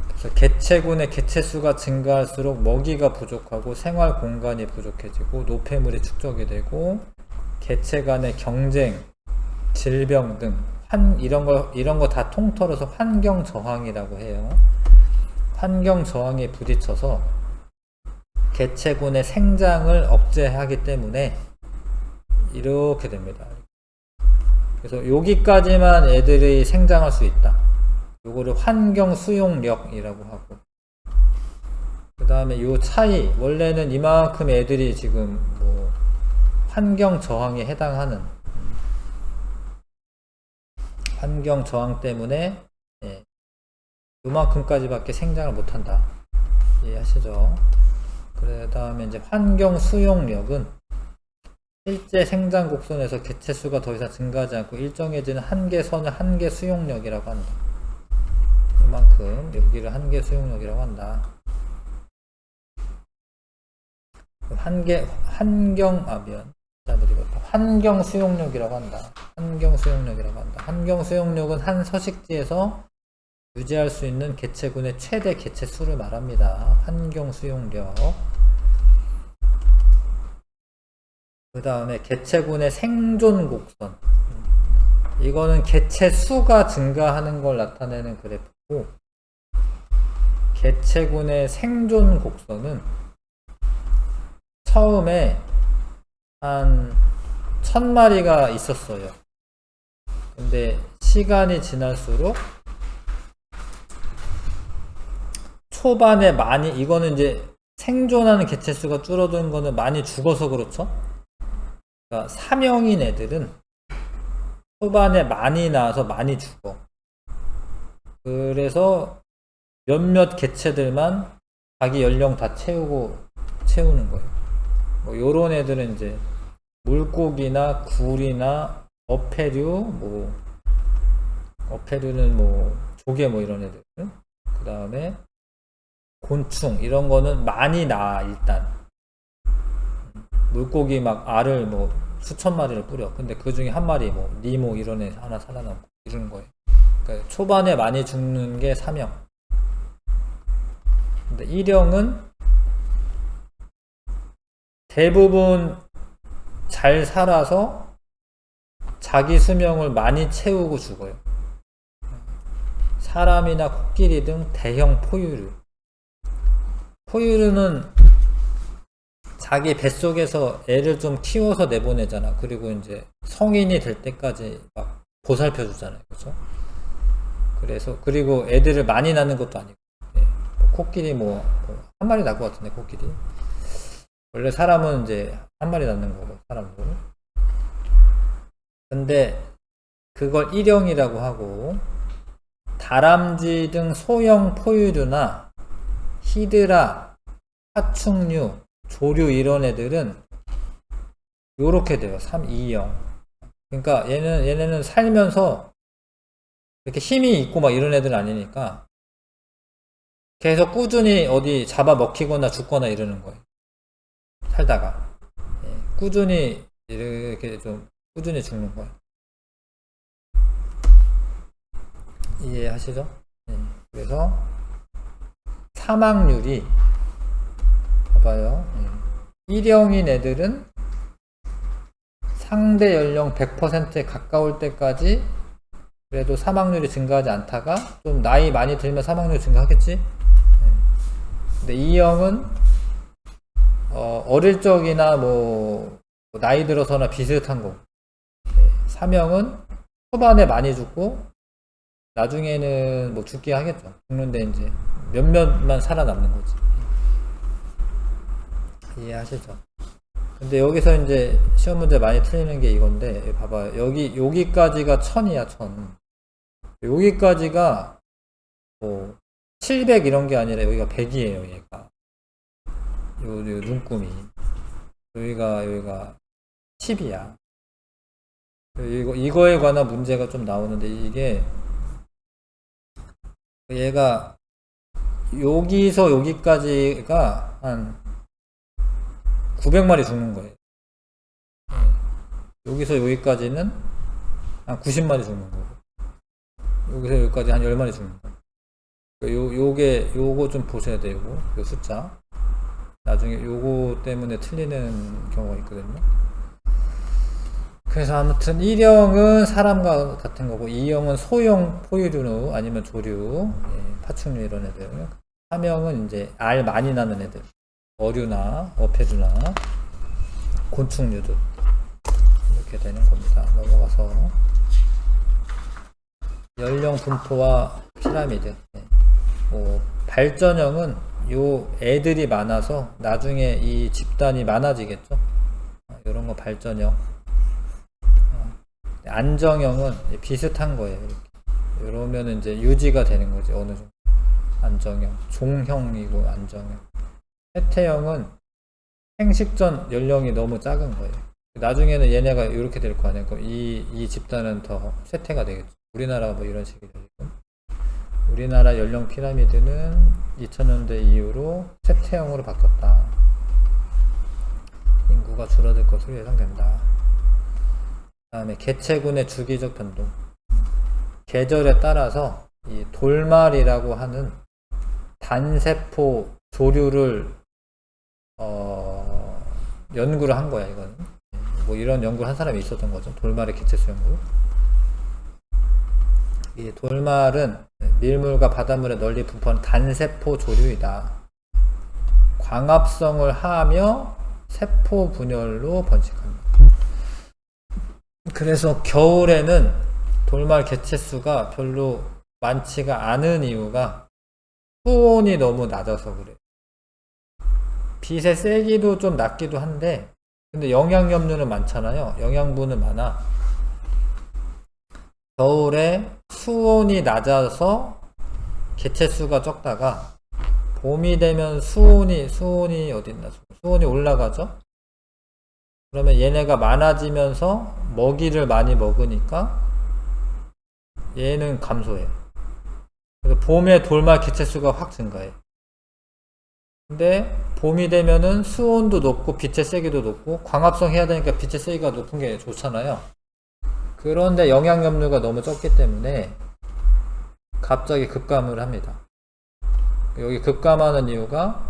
S1: 그래서 개체군의 개체수가 증가할수록 먹이가 부족하고 생활 공간이 부족해지고 노폐물이 축적이 되고 개체 간의 경쟁, 질병 등 이런 거 다 통틀어서 환경 저항이라고 해요. 환경 저항에 부딪혀서 개체군의 생장을 억제하기 때문에 이렇게 됩니다. 그래서 여기까지만 애들이 생장할 수 있다. 요거를 환경 수용력이라고 하고, 그 다음에 요 차이, 원래는 이만큼 애들이 지금 뭐 환경 저항에 해당하는, 환경 저항 때문에 요만큼까지밖에 생장을 못한다. 이해하시죠? 그 다음에 이제 환경 수용력은 실제 생장 곡선에서 개체 수가 더 이상 증가하지 않고 일정해지는 한계선을 한계 수용력이라고 한다. 이만큼 여기를 한계 수용력이라고 한다. 환경 수용력이라고 한다. 환경 수용력은 한 서식지에서 유지할 수 있는 개체군의 최대 개체 수를 말합니다. 환경 수용력. 그 다음에 개체군의 생존 곡선. 이거는 개체 수가 증가하는 걸 나타내는 그래프고, 개체군의 생존 곡선은 처음에 한 1000마리가 있었어요. 근데 시간이 지날수록 초반에 이거는 이제 생존하는 개체 수가 줄어든 거는 많이 죽어서 그렇죠. 그러니까 사명인 애들은 초반에 많이 나와서 많이 죽어. 그래서 몇몇 개체들만 자기 연령 다 채우는 거예요. 뭐 요런 애들은 이제 물고기나 굴이나 어패류는 뭐 조개 뭐 이런 애들. 그 다음에 곤충 이런 거는 많이 낳아. 일단 물고기 막 알을 뭐 수천 마리를 뿌려. 근데 그 중에 한 마리 뭐 니모 이런 애 하나 살아남고 이러는 거예요. 그러니까 초반에 많이 죽는 게 사명. 근데 일형은 대부분 잘 살아서 자기 수명을 많이 채우고 죽어요. 사람이나 코끼리 등 대형 포유류. 포유류는 자기 뱃속에서 애를 좀 키워서 내보내잖아. 그리고 이제 성인이 될 때까지 막 보살펴 주잖아요. 그렇죠? 그래서 그리고 애들을 많이 낳는 것도 아니고. 예. 코끼리 한 마리 낳을 것 같은데, 코끼리. 원래 사람은 이제 한 마리 낳는 거고, 사람도. 근데 그걸 일형이라고 하고, 다람쥐 등 소형 포유류나 히드라, 파충류, 조류 이런 애들은 요렇게 돼요. 3, 2형. 그러니까 얘네는 살면서 이렇게 힘이 있고 막 이런 애들은 아니니까 계속 꾸준히 어디 잡아먹히거나 죽거나 이러는 거예요. 살다가. 예, 꾸준히 이렇게 좀 꾸준히 죽는 거예요. 이해하시죠? 예, 그래서 사망률이 봐봐요. 예. 일형인 애들은 상대 연령 100%에 가까울 때까지 그래도 사망률이 증가하지 않다가 좀 나이 많이 들면 사망률이 증가하겠지? 예. 근데 E형은 어릴 적이나 나이 들어서나 비슷한 거. 예. 3형은 초반에 많이 죽고 나중에는 죽게 하겠죠. 죽는데 이제 몇몇만 살아남는 거지. 이해하시죠? 근데 여기서 이제 시험 문제 많이 틀리는 게 이건데, 봐봐요. 여기까지가 1000이야, 1000. 여기까지가 700 이런 게 아니라 여기가 100이에요, 얘가. 요 눈금이. 여기가 10이야. 이거에 관한 문제가 좀 나오는데, 이게, 얘가, 여기서 여기까지가 한 900마리 죽는 거예요. 여기서 여기까지는 한 90마리 죽는 거고, 여기서 여기까지 한 10마리 죽는 거예요. 요거 좀 보셔야 돼요. 요 숫자. 나중에 요거 때문에 틀리는 경우가 있거든요. 그래서 아무튼 1형은 사람과 같은 거고, 2형은 소형 포유류 아니면 조류, 예, 파충류 이런 애들. 3형은 이제 알 많이 나는 애들. 어류나 어패류나 곤충류들 이렇게 되는 겁니다. 넘어가서 연령 분포와 피라미드. 발전형은 요 애들이 많아서 나중에 이 집단이 많아지겠죠. 이런 거 발전형. 안정형은 비슷한 거예요. 이렇게. 이러면 이제 유지가 되는 거지. 어느 정도. 안정형, 종형이고 안정형. 쇠퇴형은 생식전 연령이 너무 작은 거예요. 나중에는 얘네가 이렇게 될 거 아니에요. 이 집단은 더 쇠퇴가 되겠죠. 우리나라 이런 식이 되고. 우리나라 연령 피라미드는 2000년대 이후로 쇠퇴형으로 바뀌었다. 인구가 줄어들 것으로 예상된다. 다음에 개체군의 주기적 변동. 계절에 따라서 이 돌말이라고 하는 단세포 조류를 연구를 한 거야, 이거는. 이런 연구를 한 사람이 있었던 거죠. 돌말의 개체수 연구. 이 돌말은 밀물과 바닷물에 널리 분포하는 단세포 조류이다. 광합성을 하며 세포 분열로 번식합니다. 그래서 겨울에는 돌말 개체수가 별로 많지가 않은 이유가 수온이 너무 낮아서 그래요. 빛의 세기도 좀 낮기도 한데, 근데 영양염류는 많잖아요. 영양분은 많아. 겨울에 수온이 낮아서 개체수가 적다가 봄이 되면 수온이 어딨나? 수온이 올라가죠? 그러면 얘네가 많아지면서 먹이를 많이 먹으니까 얘는 감소해요. 그래서 봄에 돌말 개체수가 확 증가해. 근데 봄이 되면은 수온도 높고 빛의 세기도 높고 광합성 해야 되니까 빛의 세기가 높은 게 좋잖아요. 그런데 영양염류가 너무 적기 때문에 갑자기 급감을 합니다. 여기 급감하는 이유가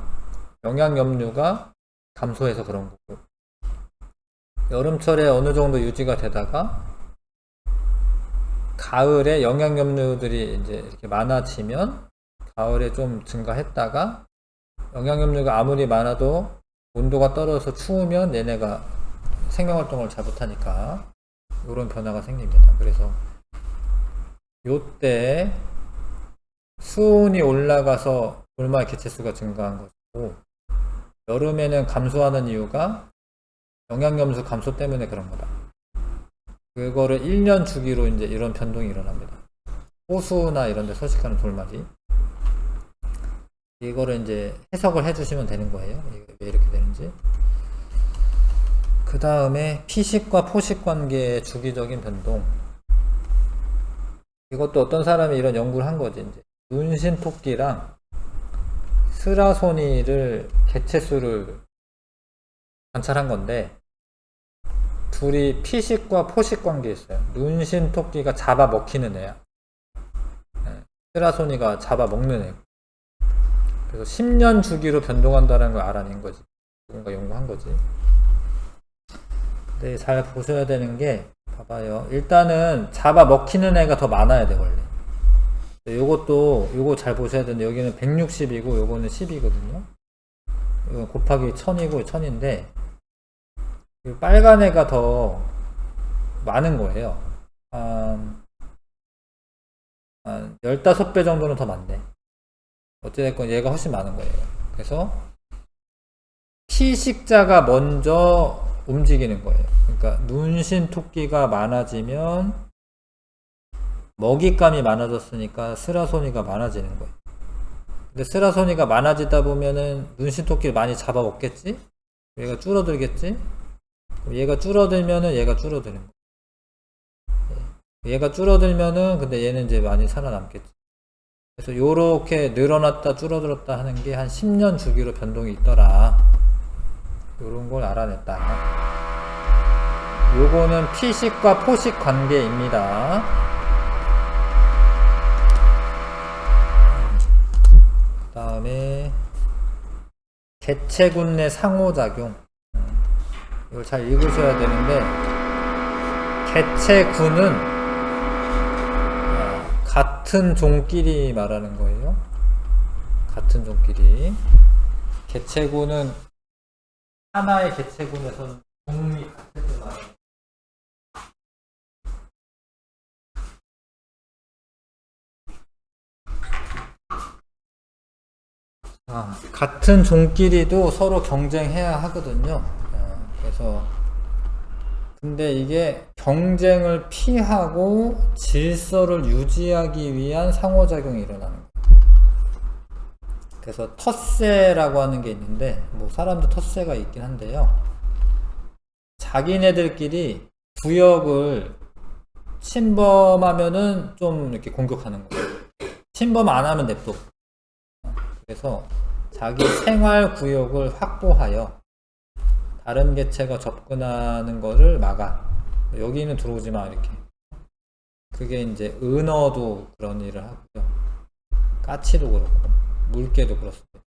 S1: 영양염류가 감소해서 그런 거고, 여름철에 어느 정도 유지가 되다가 가을에 영양염류들이 이제 이렇게 많아지면 가을에 좀 증가했다가 영양염류가 아무리 많아도 온도가 떨어져서 추우면 얘네가 생명활동을 잘 못하니까 이런 변화가 생깁니다. 그래서 요때 수온이 올라가서 돌말 개체수가 증가한 것이고, 여름에는 감소하는 이유가 영양염수 감소 때문에 그런 거다. 그거를 1년 주기로 이제 이런 변동이 일어납니다. 호수나 이런 데 서식하는 돌말이. 이거를 이제 해석을 해주시면 되는 거예요. 이게 왜 이렇게 되는지. 그 다음에 피식과 포식 관계의 주기적인 변동. 이것도 어떤 사람이 이런 연구를 한 거지. 이제 눈신토끼랑 스라소니를 개체수를 관찰한 건데, 둘이 피식과 포식 관계에 있어요. 눈신토끼가 잡아먹히는 애야. 스라소니가 잡아먹는 애. 그래서 10년 주기로 변동한다는 걸 알아낸 거지. 누군가 연구한 거지. 근데 잘 보셔야 되는 게, 봐봐요. 일단은 잡아먹히는 애가 더 많아야 돼, 원래. 요거 잘 보셔야 되는데, 여기는 160이고, 요거는 10이거든요. 이건 곱하기 1000이고, 1000인데, 빨간 애가 더 많은 거예요. 한 15배 정도는 더 많네. 어찌됐건 얘가 훨씬 많은 거예요. 그래서 피식자가 먼저 움직이는 거예요. 그러니까 눈신토끼가 많아지면 먹잇감이 많아졌으니까 스라소니가 많아지는 거예요. 근데 스라소니가 많아지다 보면은 눈신토끼를 많이 잡아먹겠지? 얘가 줄어들겠지? 얘가 줄어들면은 얘가 줄어드는 거예요. 얘가 줄어들면은 근데 얘는 이제 많이 살아남겠지. 그래서 요렇게 늘어났다 줄어들었다 하는 게 한 10년 주기로 변동이 있더라. 요런 걸 알아냈다. 요거는 피식과 포식 관계입니다. 그 다음에 개체군 내 상호작용. 이걸 잘 읽으셔야 되는데, 개체군은 같은 종끼리 말하는 거예요. 같은 종끼리. 개체군은 하나의 개체군에서는 종이 같은 걸 말하는 거예요. 같은 종끼리도 서로 경쟁해야 하거든요. 그래서 근데 이게 경쟁을 피하고 질서를 유지하기 위한 상호작용이 일어나는 거예요. 그래서 텃세라고 하는 게 있는데, 뭐 사람도 텃세가 있긴 한데요. 자기네들끼리 구역을 침범하면은 좀 이렇게 공격하는 거예요. 침범 안 하면 냅둬. 그래서 자기 생활 구역을 확보하여 다른 개체가 접근하는 거를 막아. 여기는 들어오지 마, 이렇게. 그게 이제 은어도 그런 일을 하고요. 까치도 그렇고, 물개도 그렇습니다.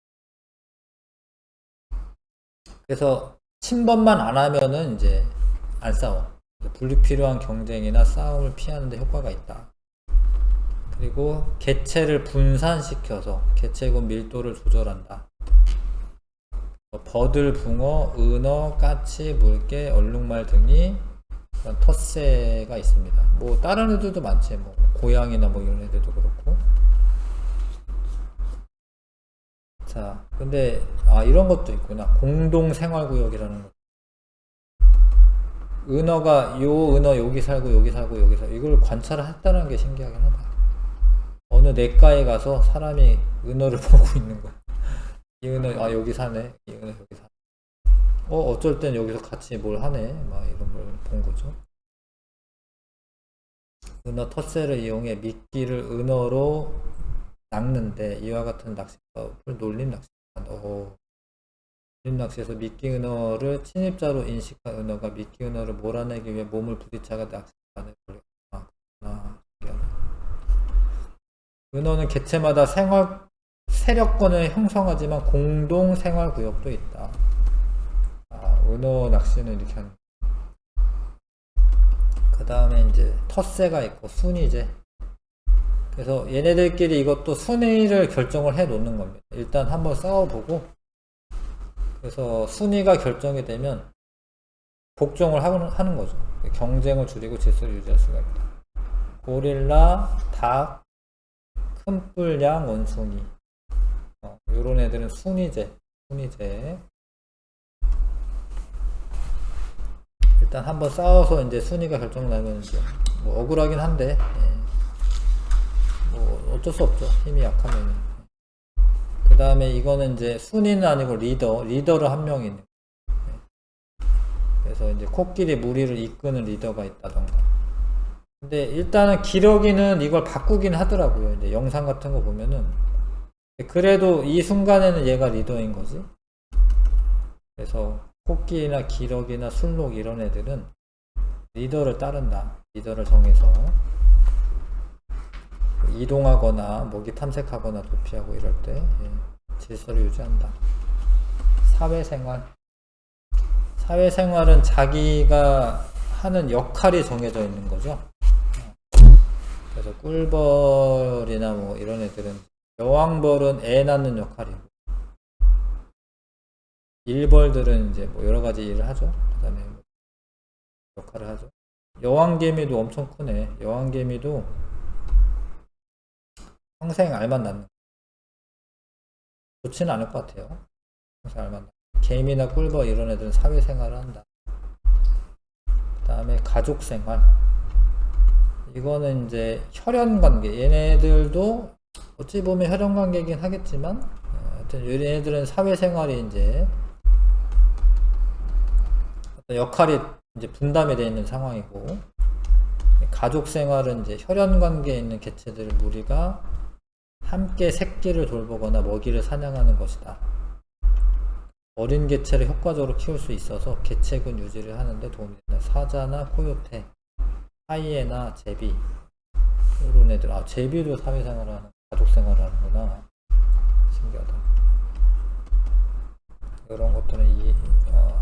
S1: 그래서 침범만 안 하면은 이제 안 싸워. 불필요한 경쟁이나 싸움을 피하는 데 효과가 있다. 그리고 개체를 분산시켜서 개체군 밀도를 조절한다. 버들, 붕어, 은어, 까치, 물개, 얼룩말 등이 그런 텃세가 있습니다. 뭐 다른 애들도 많지. 뭐 고양이나 뭐 이런 애들도 그렇고. 자, 근데 이런 것도 있구나. 공동 생활구역이라는 거. 은어가 요 은어 여기 살고 여기 살고 여기 살고 이걸 관찰을 했다는 게 신기하긴 하다. 어느 냇가에 가서 사람이 은어를 보고 있는 거야. 이 은어 여기 사네. 이 은어 여기 사네. 어쩔 땐 여기서 같이 뭘 하네. 막 이런 걸 본 거죠. 은어 텃세를 이용해 미끼를 은어로 낚는데 이와 같은 낚시법을 놀림 낚시한다. 놀림 낚시에서 미끼 은어를 침입자로 인식한 은어가 미끼 은어를 몰아내기 위해 몸을 부딪혀가 낚시하는 걸렸구나. 은어는 개체마다 세력권을 형성하지만 공동 생활 구역도 있다. 은어 낚시는 이렇게 하는. 그 다음에 이제 텃새가 있고 순이제. 그래서 얘네들끼리 이것도 순위를 결정을 해 놓는 겁니다. 일단 한번 싸워보고, 그래서 순위가 결정이 되면 복종을 하는 거죠. 경쟁을 줄이고 질서를 유지할 수가 있다. 고릴라, 닭, 큰뿔, 양, 원숭이. 요런 애들은 순위제. 일단 한번 싸워서 이제 순위가 결정나면 이제 뭐 억울하긴 한데, 뭐 어쩔 수 없죠. 힘이 약하면은. 그 다음에 이거는 이제 순위는 아니고 리더를 한 명이 있는. 그래서 이제 코끼리 무리를 이끄는 리더가 있다던가. 근데 일단은 기러기는 이걸 바꾸긴 하더라고요. 이제 영상 같은 거 보면은. 그래도 이 순간에는 얘가 리더인 거지. 그래서 코끼리나 기러기나 술록 이런 애들은 리더를 따른다. 리더를 정해서 이동하거나 먹이 탐색하거나 도피하고 이럴 때 질서를 유지한다. 사회생활은 자기가 하는 역할이 정해져 있는 거죠. 그래서 꿀벌이나 뭐 이런 애들은, 여왕벌은 애 낳는 역할이고, 일벌들은 이제 뭐 여러 가지 일을 하죠. 그 다음에 뭐 역할을 하죠. 여왕개미도 엄청 크네. 여왕개미도 평생 알만 낳는. 좋지는 않을 것 같아요. 평생 알만 낳는. 개미나 꿀벌 이런 애들은 사회생활을 한다. 그 다음에 가족생활. 이거는 이제 혈연관계. 얘네들도 어찌 보면 혈연관계이긴 하겠지만, 하여튼 얘네들은 사회생활이 이제 어떤 역할이 이제 분담이 되어 있는 상황이고, 가족생활은 이제 혈연관계에 있는 개체들 무리가 함께 새끼를 돌보거나 먹이를 사냥하는 것이다. 어린 개체를 효과적으로 키울 수 있어서 개체군 유지를 하는데 도움이 된다. 사자나 코요테, 하이에나, 제비 이런 애들. 제비도 사회생활을 하는, 가족생활을 하는구나. 신기하다. 이런 것들은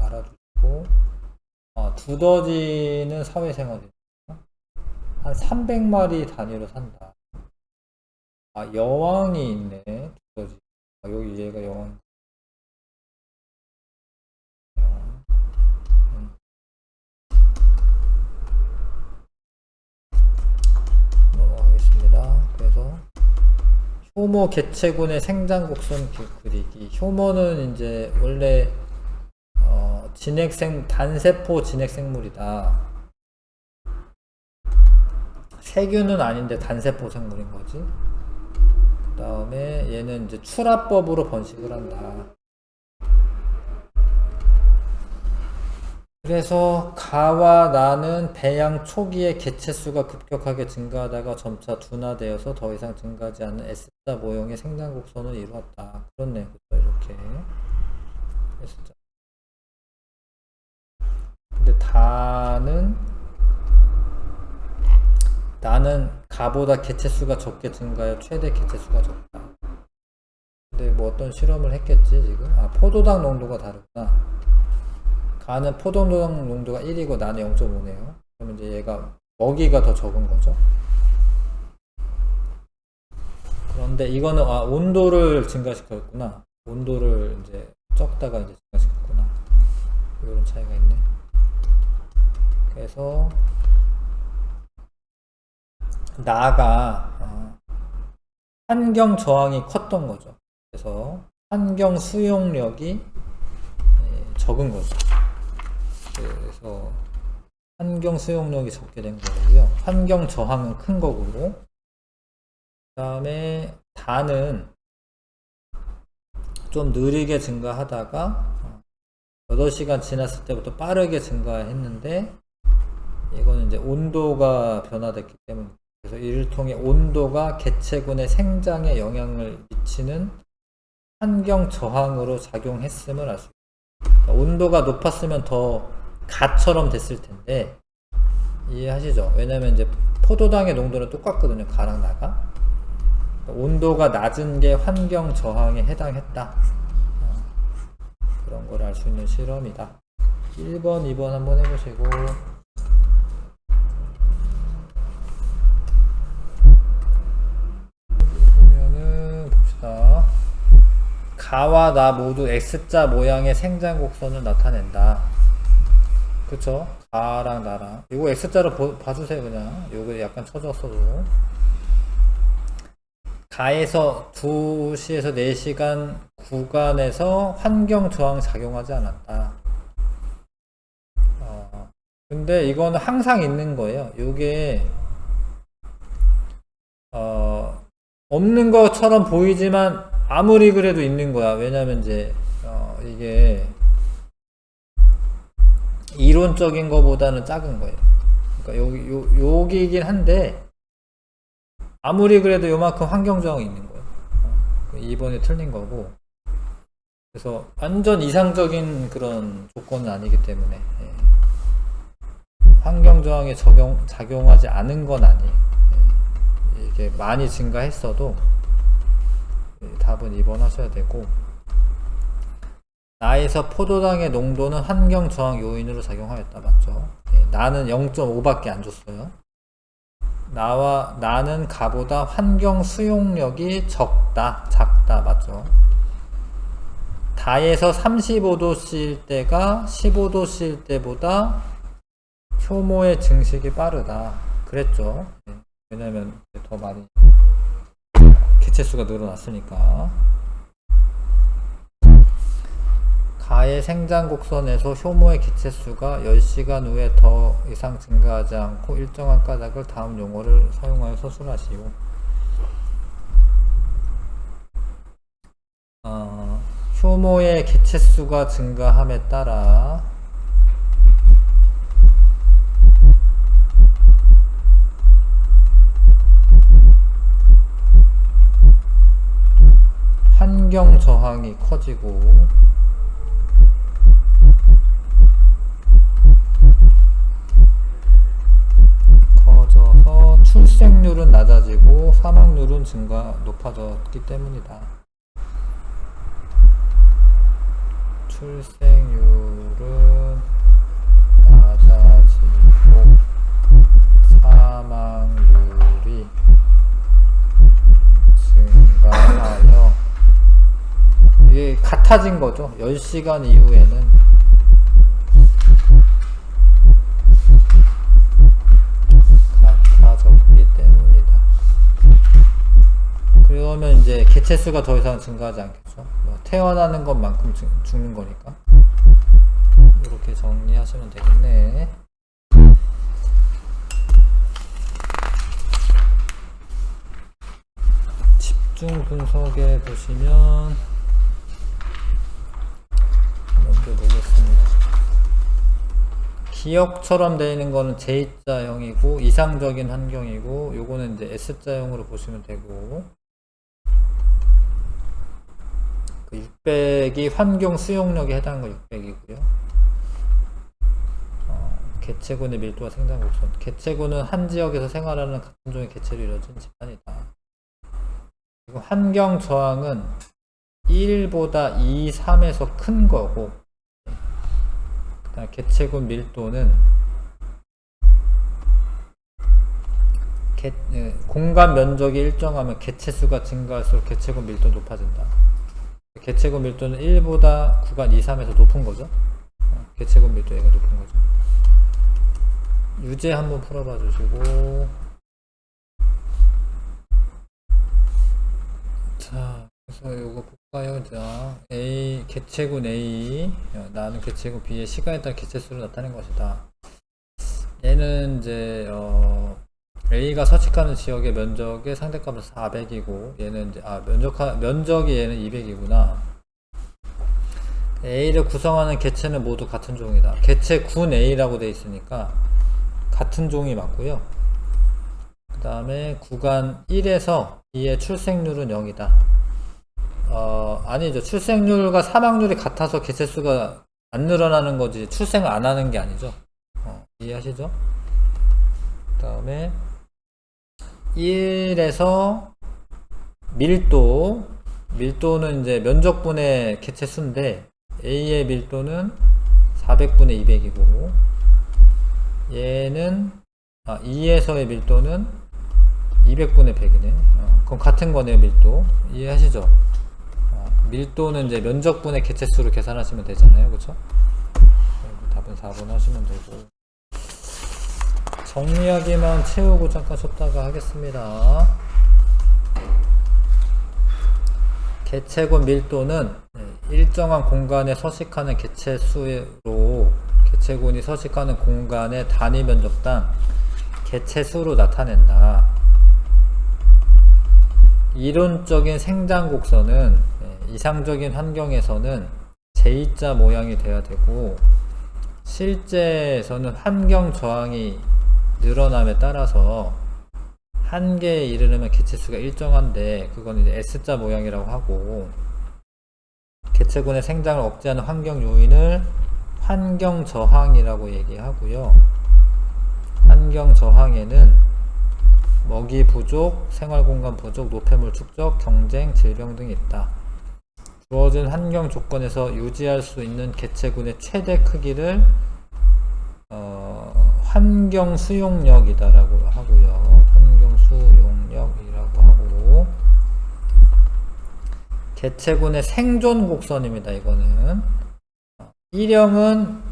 S1: 알아두고, 두더지는 사회생활이다. 한 300마리 단위로 산다. 여왕이 있네. 두더지. 여기 얘가 여왕. 넘어가겠습니다. 그래서 효모 개체군의 생장곡선 그리기. 효모는 이제 원래 단세포 진핵생물이다. 세균은 아닌데 단세포 생물인 거지. 그 다음에 얘는 이제 출합법으로 번식을 한다. 그래서 가와 나는 배양 초기에 개체수가 급격하게 증가하다가 점차 둔화되어서 더 이상 증가하지 않는 S자 모형의 생장곡선을 이루었다. 그렇네. 이렇게 S자. 근데 나는 가보다 개체수가 적게 증가하여 최대 개체수가 적다. 근데 뭐 어떤 실험을 했겠지 지금? 포도당 농도가 다르구나. 가는 포도당 농도가 1이고 나는 0.5네요. 그러면 이제 얘가 먹이가 더 적은 거죠. 그런데 이거는 온도를 증가시켰구나. 온도를 이제 적다가 이제 증가시켰구나. 이런 차이가 있네. 그래서 나가 환경 저항이 컸던 거죠. 그래서 환경 수용력이 적은 거죠. 그래서 환경 수용력이 적게 된 거고요. 환경 저항은 큰 거고, 그 다음에 단은 좀 느리게 증가하다가 8시간 지났을 때부터 빠르게 증가했는데, 이거는 이제 온도가 변화됐기 때문에. 그래서 이를 통해 온도가 개체군의 생장에 영향을 미치는 환경 저항으로 작용했음을 알 수 있습니다. 온도가 높았으면 더 가처럼 됐을 텐데, 이해하시죠? 왜냐면 이제 포도당의 농도는 똑같거든요. 가랑 나가. 온도가 낮은 게 환경 저항에 해당했다. 그런 걸 알 수 있는 실험이다. 1번, 2번 한번 해보시고. 가와 나 모두 X자 모양의 생장 곡선을 나타낸다. 그쵸? 가랑 나랑. 이거 X자로 봐주세요, 그냥. 요거 약간 쳐졌어도. 가에서 2시에서 4시간 구간에서 환경 저항 작용하지 않았다. 근데 이거는 항상 있는 거예요. 요게, 없는 것처럼 보이지만 아무리 그래도 있는 거야. 왜냐면 이제, 이게 이론적인 거보다는 작은 거예요. 그러니까 여기이긴 한데, 아무리 그래도 요만큼 환경 저항이 있는 거예요. 2번이 틀린 거고. 그래서 완전 이상적인 그런 조건은 아니기 때문에, 예. 환경 저항에 작용하지 않은 건 아니에요. 예. 이게 많이 증가했어도, 예, 답은 2번 하셔야 되고, 나에서 포도당의 농도는 환경 저항 요인으로 작용하였다. 맞죠? 예. 나는 0.5밖에 안 줬어요. 나는 가보다 환경 수용력이 작다. 맞죠? 다에서 35도씨일 때가 15도씨일 때보다 효모의 증식이 빠르다. 그랬죠? 네. 왜냐면 더 많이 개체수가 늘어났으니까. 가의 생장 곡선에서 효모의 개체수가 10시간 후에 더 이상 증가하지 않고 일정한 까닭을 다음 용어를 사용하여 서술하시오. 효모의 개체수가 증가함에 따라 환경 저항이 커지고 출생률은 낮아지고 사망률은 높아졌기 때문이다. 출생률은 낮아지고 사망률이 증가하여 이게 같아진 거죠. 10시간 이후에는 같아졌기 때문이다. 그러면 이제 개체수가 더 이상 증가하지 않겠죠. 태어나는 것만큼 죽는 거니까. 이렇게 정리하시면 되겠네. 집중 분석에 보시면 먼저 보겠습니다. 기억처럼 되어 있는 거는 J자형이고 이상적인 환경이고 요거는 이제 S자형으로 보시면 되고 그 600이 환경 수용력에 해당하는 거 600이고요. 개체군의 밀도와 생장 곡선. 개체군은 한 지역에서 생활하는 같은 종의 개체로 이루어진 집단이다. 그리고 환경 저항은 1보다 2, 3에서 큰 거고 그다음 개체군 밀도는 공간 면적이 일정하면 개체수가 증가할수록 개체군 밀도 높아진다. 개체군 밀도는 1보다 구간 2, 3에서 높은 거죠. 개체군 밀도 얘가 높은 거죠. 유제 한번 풀어봐 주시고 자, 그래서 요거 볼까요? 자, A, 개체군 A 나는 개체군 B의 시간에 따른 개체수를 나타낸 것이다. 얘는 이제 A가 서식하는 지역의 면적의 상대값은 400이고 얘는 이제 면적이 얘는 200이구나. A를 구성하는 개체는 모두 같은 종이다. 개체군 A라고 되어 있으니까 같은 종이 맞고요. 그 다음에 구간 1에서 2의 출생률은 0이다. 아니죠. 출생률과 사망률이 같아서 개체수가 안 늘어나는 거지 출생을 안 하는 게 아니죠. 이해하시죠? 그 다음에 1에서 밀도는 이제 면적분의 개체수인데 A의 밀도는 400분의 200이고 얘는 2에서의 밀도는 200분의 100이네. 그럼 같은 거네요. 밀도 이해하시죠? 밀도는 이제 면적분의 개체수로 계산하시면 되잖아요. 그쵸? 답은 4번 하시면 되고. 정리하기만 채우고 잠깐 쉬었다가 하겠습니다. 개체군 밀도는 일정한 공간에 서식하는 개체수로 개체군이 서식하는 공간의 단위 면적당 개체수로 나타낸다. 이론적인 생장 곡선은 이상적인 환경에서는 J자 모양이 돼야 되고, 실제에서는 환경 저항이 늘어남에 따라서 한계에 이르려면 개체수가 일정한데, 그건 이제 S자 모양이라고 하고, 개체군의 생장을 억제하는 환경 요인을 환경 저항이라고 얘기하고요. 환경 저항에는 먹이 부족, 생활공간 부족, 노폐물 축적, 경쟁, 질병 등이 있다. 주어진 환경 조건에서 유지할 수 있는 개체군의 최대 크기를 환경 수용력이다라고 하고요. 환경 수용력이라고 하고, 개체군의 생존 곡선입니다. 이거는 일형은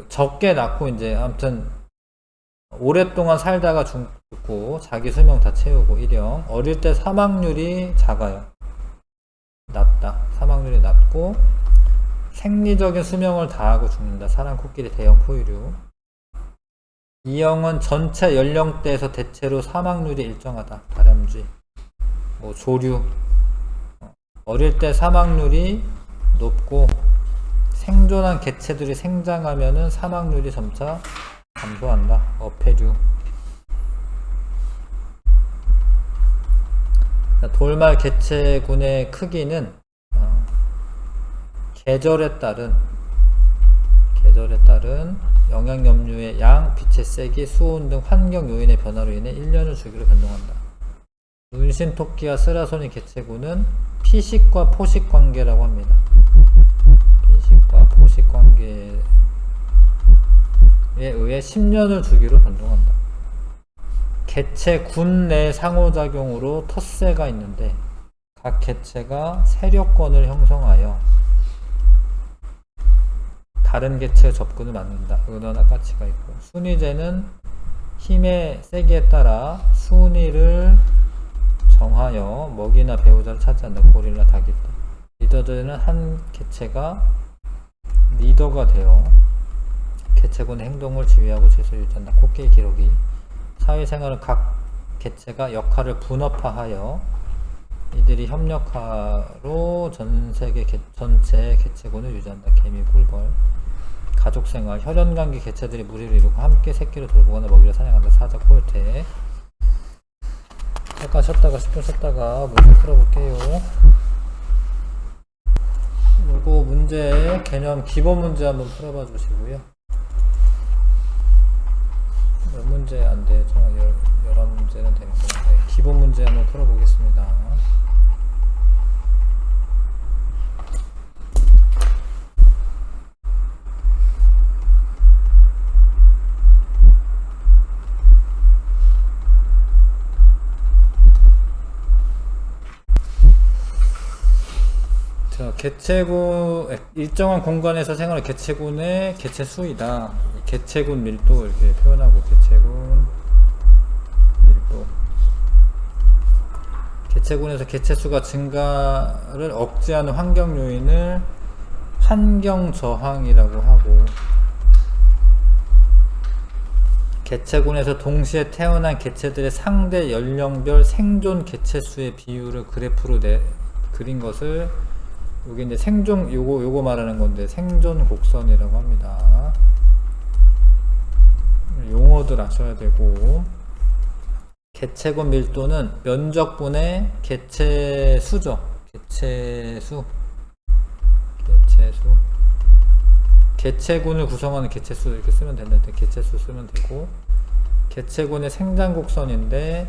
S1: 적게 낳고 이제 아무튼 오랫동안 살다가 죽고 자기 수명 다 채우고, 일형 어릴 때 사망률이 작아요. 낮다. 사망률이 낮고 생리적인 수명을 다하고 죽는다. 사람, 코끼리, 대형 포유류. 이형은 전체 연령대에서 대체로 사망률이 일정하다. 다람쥐, 뭐 조류. 어릴 때 사망률이 높고 생존한 개체들이 생장하면은 사망률이 점차 감소한다. 어패류. 돌말 개체군의 크기는 계절에 따른 영양염류의 양, 빛의 세기, 수온 등 환경 요인의 변화로 인해 1년을 주기로 변동한다. 문신토끼와 스라소니 개체군은 피식과 포식 관계라고 합니다. 피식과 포식 관계에 의해 10년을 주기로 변동한다. 개체군 내 상호작용으로 텃세가 있는데, 각 개체가 세력권을 형성하여 다른 개체의 접근을 막는다. 은어나 까치가 있고, 순위제는 힘의 세기에 따라 순위를 정하여 먹이나 배우자를 차지한다. 고릴라, 닭이 있다. 리더제는 한 개체가 리더가 되어 개체군의 행동을 지휘하고 질서를 유지한다. 코끼리, 기러기. 사회생활은 각 개체가 역할을 분업화하여 이들이 협력하로 전체 개체군을 유지한다. 개미, 꿀벌. 가족생활, 혈연관계 개체들이 무리를 이루고 함께 새끼를 돌보거나 먹이를 사냥한다. 사자, 코요테. 잠깐 쉬었다가 10분 쉬었다가 문제 풀어볼게요. 요거 문제 개념 기본 문제 한번 풀어봐 주시고요. 몇 문제 안 되죠? 11문제는 되는 건데, 기본 문제 한번 풀어보겠습니다. 자, 개체군, 일정한 공간에서 생활하는 개체군의 개체수이다. 개체군 밀도 이렇게 표현하고, 개체군 밀도. 개체군에서 개체수가 증가를 억제하는 환경 요인을 환경 저항이라고 하고, 개체군에서 동시에 태어난 개체들의 상대 연령별 생존 개체수의 비율을 그래프로 그린 것을, 여기 이제 생존, 요거 말하는 건데, 생존 곡선이라고 합니다. 용어들 아셔야 되고, 개체군 밀도는 면적분의 개체수죠. 개체수. 개체군을 구성하는 개체수 이렇게 쓰면 되는데, 개체수 쓰면 되고, 개체군의 생장 곡선인데,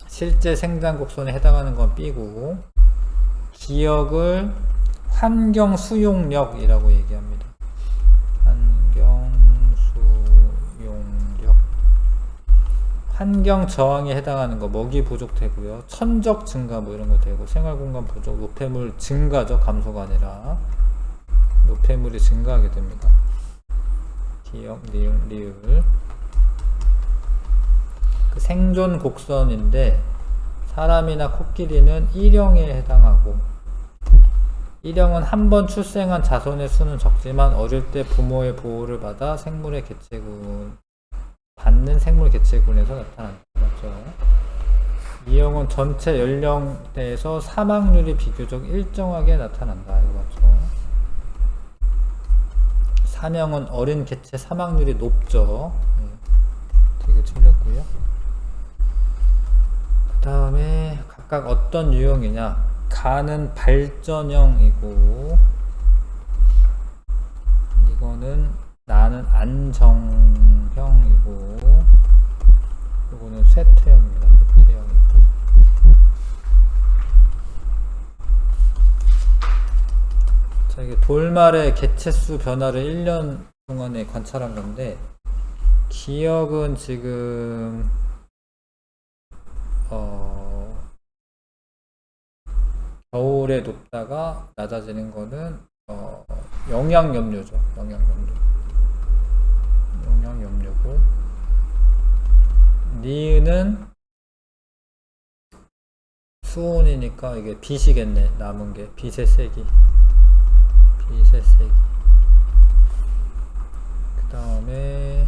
S1: 실제 생장 곡선에 해당하는 건 B고, 기억을 환경 수용력이라고 얘기합니다. 환경 수용력. 환경 저항에 해당하는 거 먹이 부족 되고요. 천적 증가 뭐 이런 거 되고 생활 공간 부족, 노폐물 증가죠. 감소가 아니라 노폐물이 증가하게 됩니다. 기역, 니을, 리을. 그 생존 곡선인데 사람이나 코끼리는 일형에 해당하고 일형은 한 번 출생한 자손의 수는 적지만 어릴 때 부모의 보호를 받아 생물의 개체군 받는 생물 개체군에서 나타난다. 맞죠? 이형은 전체 연령대에서 사망률이 비교적 일정하게 나타난다. 이거 맞죠? 사명은 어린 개체 사망률이 높죠. 되게 틀렸고요. 그 다음에 각각 어떤 유형이냐. 가는 발전형이고 이거는 나는 안정형이고 이거는 쇠퇴형입니다. 쇠퇴형이고 자, 이게 돌말의 개체수 변화를 1년 동안에 관찰한 건데 기역은 지금 겨울에 높다가 낮아지는 거는 영양염료죠. 영양염료고 니은은 수온이니까 이게 빛이겠네. 남은 게 빛의 세기. 그 다음에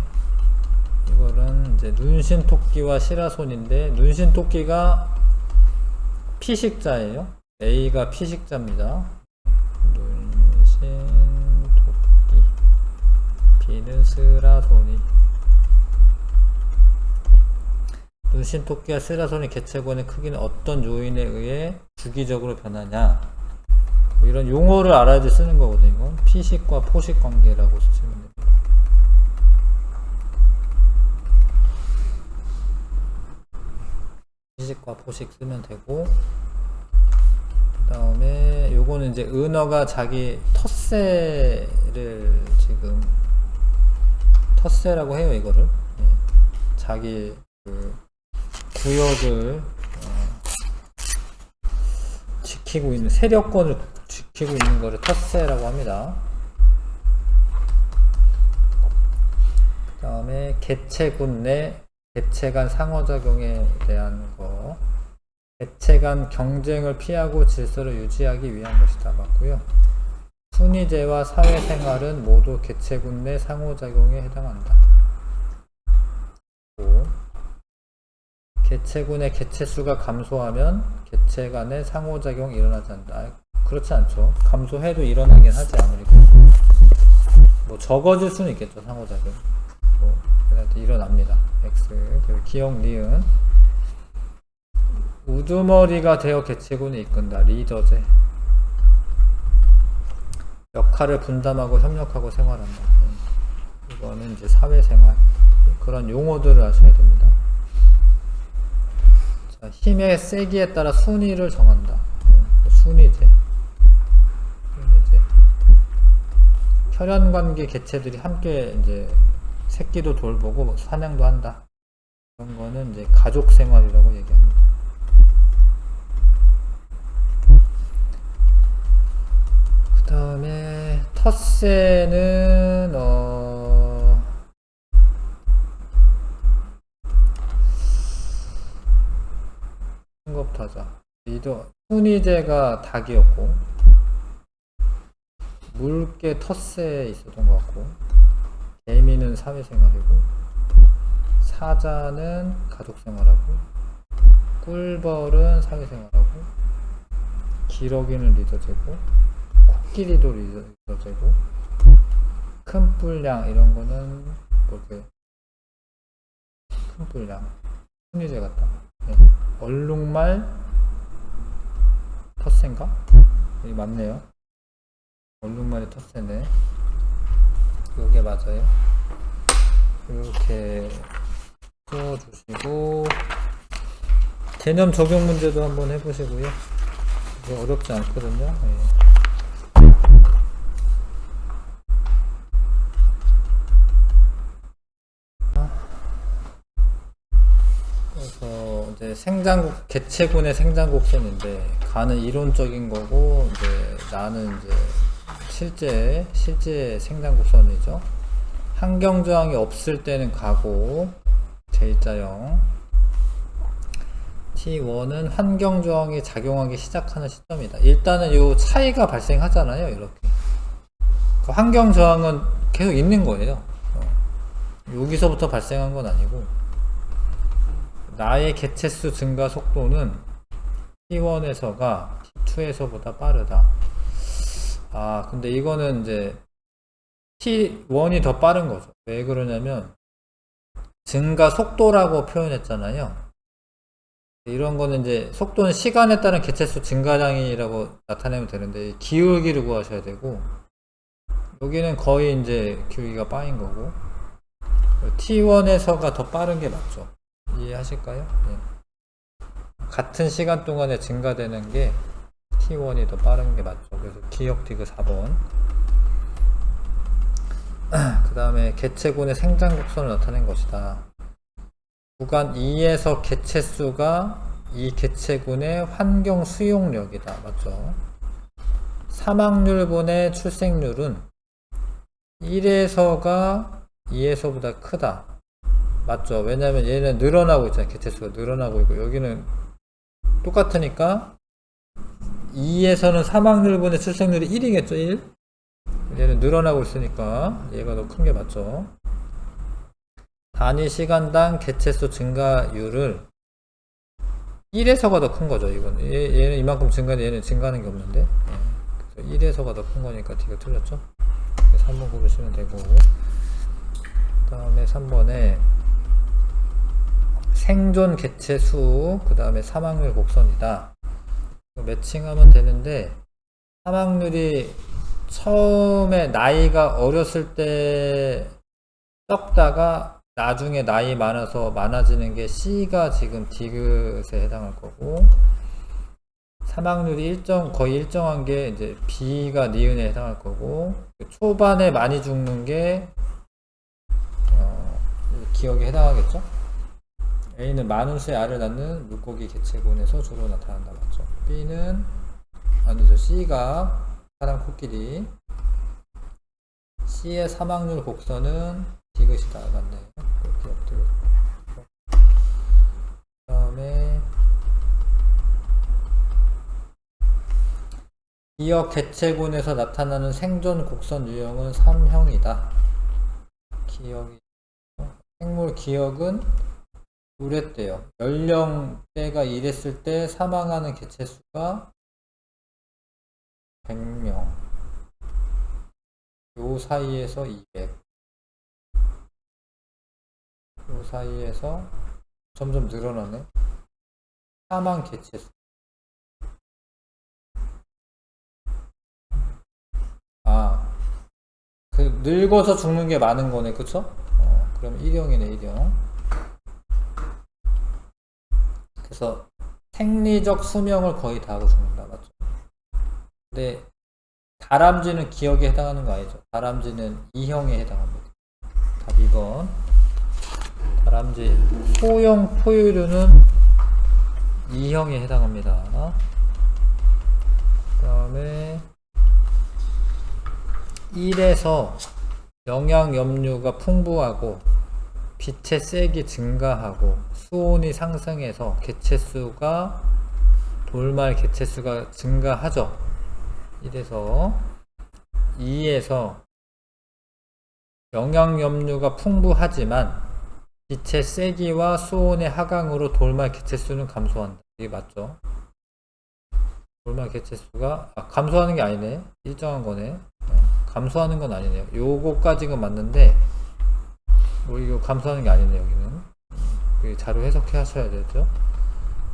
S1: 이거는 이제 눈신토끼와 시라손인데 눈신토끼가 피식자예요. A가 피식자입니다. 눈신토끼. B는 스라손이. 눈신토끼와 스라손이 개체군의 크기는 어떤 요인에 의해 주기적으로 변하냐. 뭐 이런 용어를 알아야지 쓰는 거거든요. 이건 피식과 포식 관계라고 쓰시면 됩니다. 피식과 포식 쓰면 되고 그 다음에 요거는 이제 은어가 자기 텃세를 지금 텃세라고 해요. 이거를 자기 그 구역을 지키고 있는 세력권을 지키고 있는 거를 텃세라고 합니다. 그 다음에 개체군 내 개체 간 상호작용에 대한 거 개체 간 경쟁을 피하고 질서를 유지하기 위한 것이다. 맞고요. 순위제와 사회생활은 모두 개체군 내 상호작용에 해당한다. 개체군의 개체수가 감소하면 개체 간의 상호작용이 일어나지 않는다. 그렇지 않죠. 감소해도 일어나긴 하지 아무리 뭐 적어질 수는 있겠죠. 상호작용 뭐 일어납니다. X 그리고 기억 니은 우두머리가 되어 개체군을 이끈다. 리더제 역할을 분담하고 협력하고 생활한다. 이거는 이제 사회생활 그런 용어들을 아셔야 됩니다. 자, 힘의 세기에 따라 순위를 정한다. 순위제 혈연관계 개체들이 함께 이제 새끼도 돌보고 사냥도 한다. 그런 거는 이제 가족 생활이라고 얘기합니다. 그 다음에 텃세는 승급타자 리더 순위제가 닭이었고 물개 텃세에 있었던 것 같고 개미는 사회생활이고 사자는 가족생활하고 꿀벌은 사회생활하고 기러기는 리더제고 코끼리도 리더제고 큰 뿔량 이런 거는 뭐게 큰 뿔량 순위제 같다. 네. 얼룩말 텃세인가? 여기 맞네요. 얼룩말이 텃세네. 이게 맞아요. 이렇게 풀어주시고 개념 적용 문제도 한번 해보시고요. 이게 어렵지 않거든요. 네. 그래서 이제 개체군의 생장곡선인데 가는 이론적인 거고 이제 나는 이제 실제 생장곡선이죠. 환경 저항이 없을 때는 가고 J자형 T1은 환경 저항이 작용하기 시작하는 시점이다. 일단은 요 차이가 발생하잖아요. 이렇게 그 환경 저항은 계속 있는 거예요. 여기서부터 발생한 건 아니고 나의 개체수 증가 속도는 T1에서가 T2에서보다 빠르다. 아 근데 이거는 이제 T1이 더 빠른 거죠. 왜 그러냐면 증가 속도라고 표현했잖아요. 이런 거는 이제 속도는 시간에 따른 개체수 증가량이라고 나타내면 되는데 기울기를 구하셔야 되고 여기는 거의 이제 기울기가 빠인 거고 T1에서가 더 빠른 게 맞죠. 이해하실까요? 네. 같은 시간 동안에 증가되는 게 T1이 더 빠른 게 맞죠. 그래서 기억 디귿 4번. 그 다음에 개체군의 생장곡선을 나타낸 것이다. 구간 2에서 개체수가 이 개체군의 환경 수용력이다. 맞죠? 사망률분의 출생률은 1에서가 2에서보다 크다. 맞죠? 왜냐면 얘는 늘어나고 있잖아요. 개체수가 늘어나고 있고 여기는 똑같으니까 2에서는 사망률분의 출생률이 1이겠죠? 1? 얘는 늘어나고 있으니까 얘가 더 큰 게 맞죠. 단위 시간당 개체수 증가율을 1에서가 더 큰 거죠. 이건 얘는 이만큼 증가인데 얘는 증가하는 게 없는데 그래서 1에서가 더 큰 거니까 D가 틀렸죠. 그래서 3번 고르시면 되고 그 다음에 3번에 생존 개체수 그 다음에 사망률 곡선이다. 매칭하면 되는데 사망률이 처음에 나이가 어렸을 때 적다가 나중에 나이 많아서 많아지는 게 C가 지금 디귿에 해당할 거고 사망률이 거의 일정한 게 이제 B가 니은에 해당할 거고 초반에 많이 죽는 게 기억에 해당하겠죠. A는 많은 수의 알을 낳는 물고기 개체군에서 주로 나타난다. 맞죠. B는 아니죠. C가 사람 코끼리. C의 사망률 곡선은 디귿이다. 맞네. 기억 디귿. 그 다음에 기억 개체군에서 나타나는 생존 곡선 유형은 3형이다. 생물 기억은 우레대요. 연령대가 이랬을 때 사망하는 개체수가 100명. 요 사이에서 200. 요 사이에서 점점 늘어나네. 사망 개체수. 늙어서 죽는 게 많은 거네. 그쵸? 그럼 1형이네, 1형. 그래서 생리적 수명을 거의 다 하고 죽는다. 맞죠? 근데 다람쥐는 기억에 해당하는 거 아니죠? 다람쥐는 2형에 해당합니다. 답 2번. 다람쥐 소형 포유류는 2형에 해당합니다. 그 다음에 1에서 영양 염류가 풍부하고 빛의 색이 증가하고 수온이 상승해서 돌말 개체수가 증가하죠. 1에서 2에서 영양 염류가 풍부하지만 빛의 세기와 수온의 하강으로 돌말 개체수는 감소한다. 이게 맞죠? 돌말 개체수가 감소하는 게 아니네. 일정한 거네. 감소하는 건 아니네요. 요거까지는 맞는데 이거 감소하는 게 아니네. 여기는 자료 해석해 하셔야 되죠.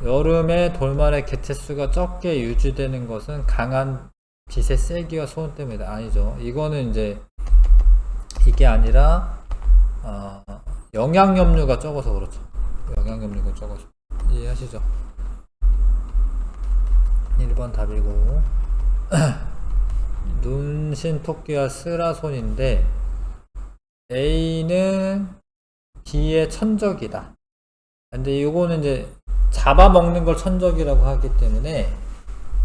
S1: 여름에 돌말의 개체수가 적게 유지되는 것은 강한 빛의 세기와 수온 때문이다. 아니죠. 이거는 이제 이게 아니라 영양염류가 적어서 그렇죠. 영양염류가 적어서. 이해하시죠? 1번 답이고 눈신 토끼와 스라손인데 A는 B의 천적이다. 근데 이거는 이제 잡아먹는 걸 천적이라고 하기 때문에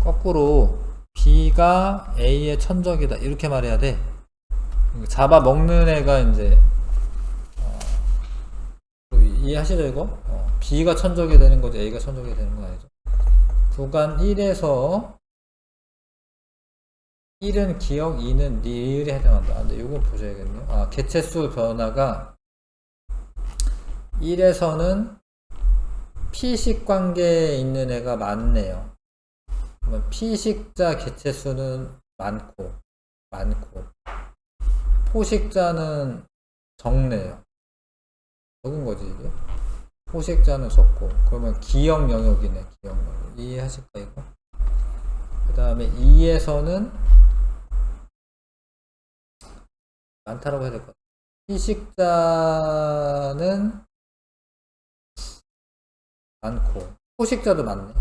S1: 거꾸로 B가 A의 천적이다 이렇게 말해야 돼. 잡아먹는 애가 이제 이해하시죠 이거? B가 천적이 되는 거지 A가 천적이 되는 건 아니죠. 구간 1에서 1은 기억, 2는 니을에 해당한다. 근데 이건 보셔야겠네요. 개체수 변화가 1에서는 P식 관계에 있는 애가 많네요. 그러면 P식자 개체수는 많고 포식자는 적네요. 적은 거지 이게. 포식자는 적고 그러면 기억 영역이네. 기억 영역. 이해하실까 이거? 그 다음에 2에서는 많다라고 해야 될 것 같아요. 피식자는 많고 포식자도 많네.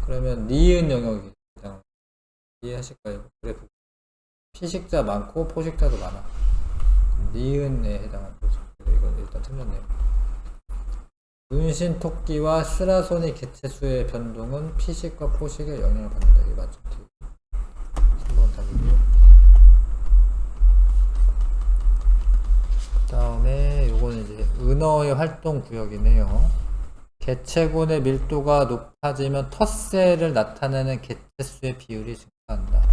S1: 그러면 니은 영역이 그냥 이해하실까요? 그래프 피식자 많고 포식자도 많아. 니은에 해당하는 거죠. 이건 일단 틀렸네요. 문신토끼와 스라소니 개체수의 변동은 피식과 포식에 영향을 받는다. 이게 맞죠? 3번 답이고요. 그 다음에 요거는 이제 은어의 활동 구역이네요. 개체군의 밀도가 높아지면 텃새를 나타내는 개체수의 비율이 증가한다.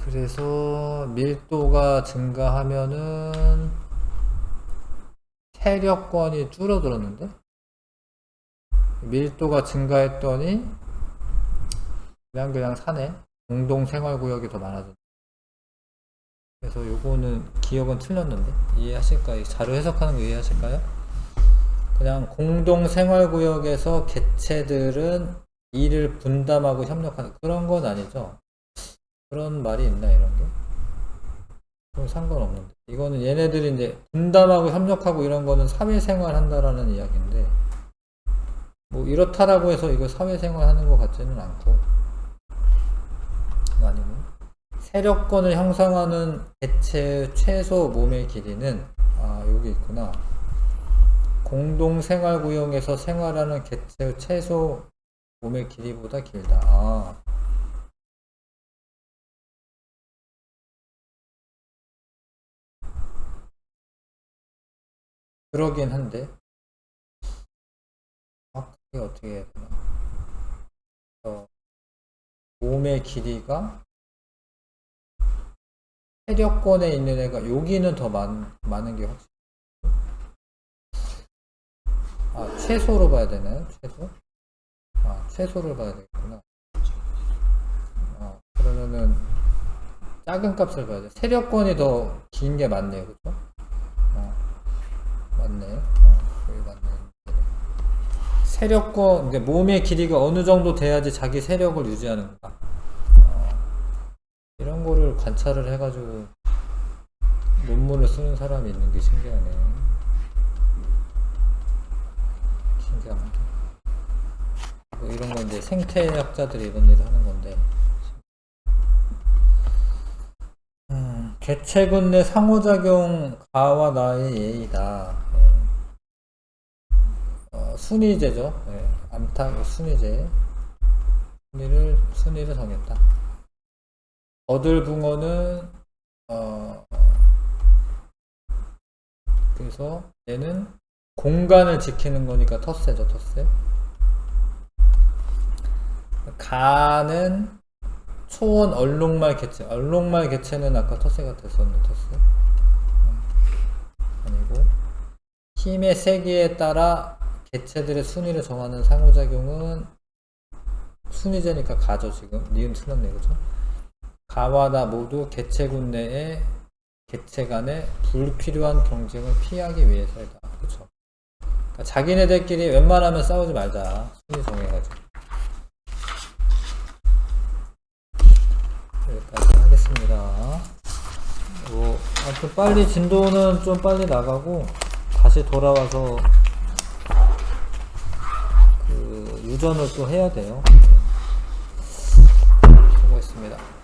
S1: 그래서 밀도가 증가하면은 세력권이 줄어들었는데 밀도가 증가했더니 그냥 사네. 공동생활구역이 더 많아졌네. 그래서 요거는 기억은 틀렸는데 이해하실까요? 자료 해석하는 거 이해하실까요? 그냥 공동생활구역에서 개체들은 일을 분담하고 협력하는 그런 건 아니죠. 그런 말이 있나 이런 게? 그건 상관없는데 이거는 얘네들이 이제 분담하고 협력하고 이런 거는 사회생활 한다라는 이야기인데 뭐 이렇다라고 해서 이거 사회생활 하는 것 같지는 않고 그거 아니고 세력권을 형성하는 개체의 최소 몸의 길이는 여기 있구나. 공동생활구역에서 생활하는 개체의 최소 몸의 길이보다 길다. 그러긴 한데 이게 어떻게 해야 되나? 몸의 길이가 세력권에 있는 애가 여기는 더 많은 게 확실히 최소로 봐야 되나요? 최소? 최소를 봐야 되겠구나. 그러면은 작은 값을 봐야 돼. 세력권이 더 긴 게 맞네요. 그쵸? 맞네요. 여기 맞네요. 세력권, 그러니까 몸의 길이가 어느 정도 돼야지 자기 세력을 유지하는가. 이런 거를 관찰을 해가지고 논문을 쓰는 사람이 있는 게 신기하네. 신기합니다. 뭐 이런 건 이제 생태학자들이 이런 일을 하는 건데. 개체군 내 상호작용 가와 나의 예의다. 순위제죠. 암탉 순위제. 순위를 정했다. 거들붕어는 그래서 얘는 공간을 지키는 거니까 텃새죠. 텃새. 가는 초원 얼룩말 개체. 얼룩말 개체는 아까 텃새가 됐었는데 텃새 아니고 힘의 세기에 따라 개체들의 순위를 정하는 상호작용은 순위제니까 가죠. 지금 니은 틀렸네. 그죠? 가와 나 모두 개체군 내에 개체 간의 불필요한 경쟁을 피하기 위해서이다. 그쵸? 그러니까 자기네들끼리 웬만하면 싸우지 말자. 순위 정해가지고. 여기까지 하겠습니다. 아무튼 빨리 진도는 좀 빨리 나가고 다시 돌아와서 그 유전을 또 해야 돼요. 수고했습니다.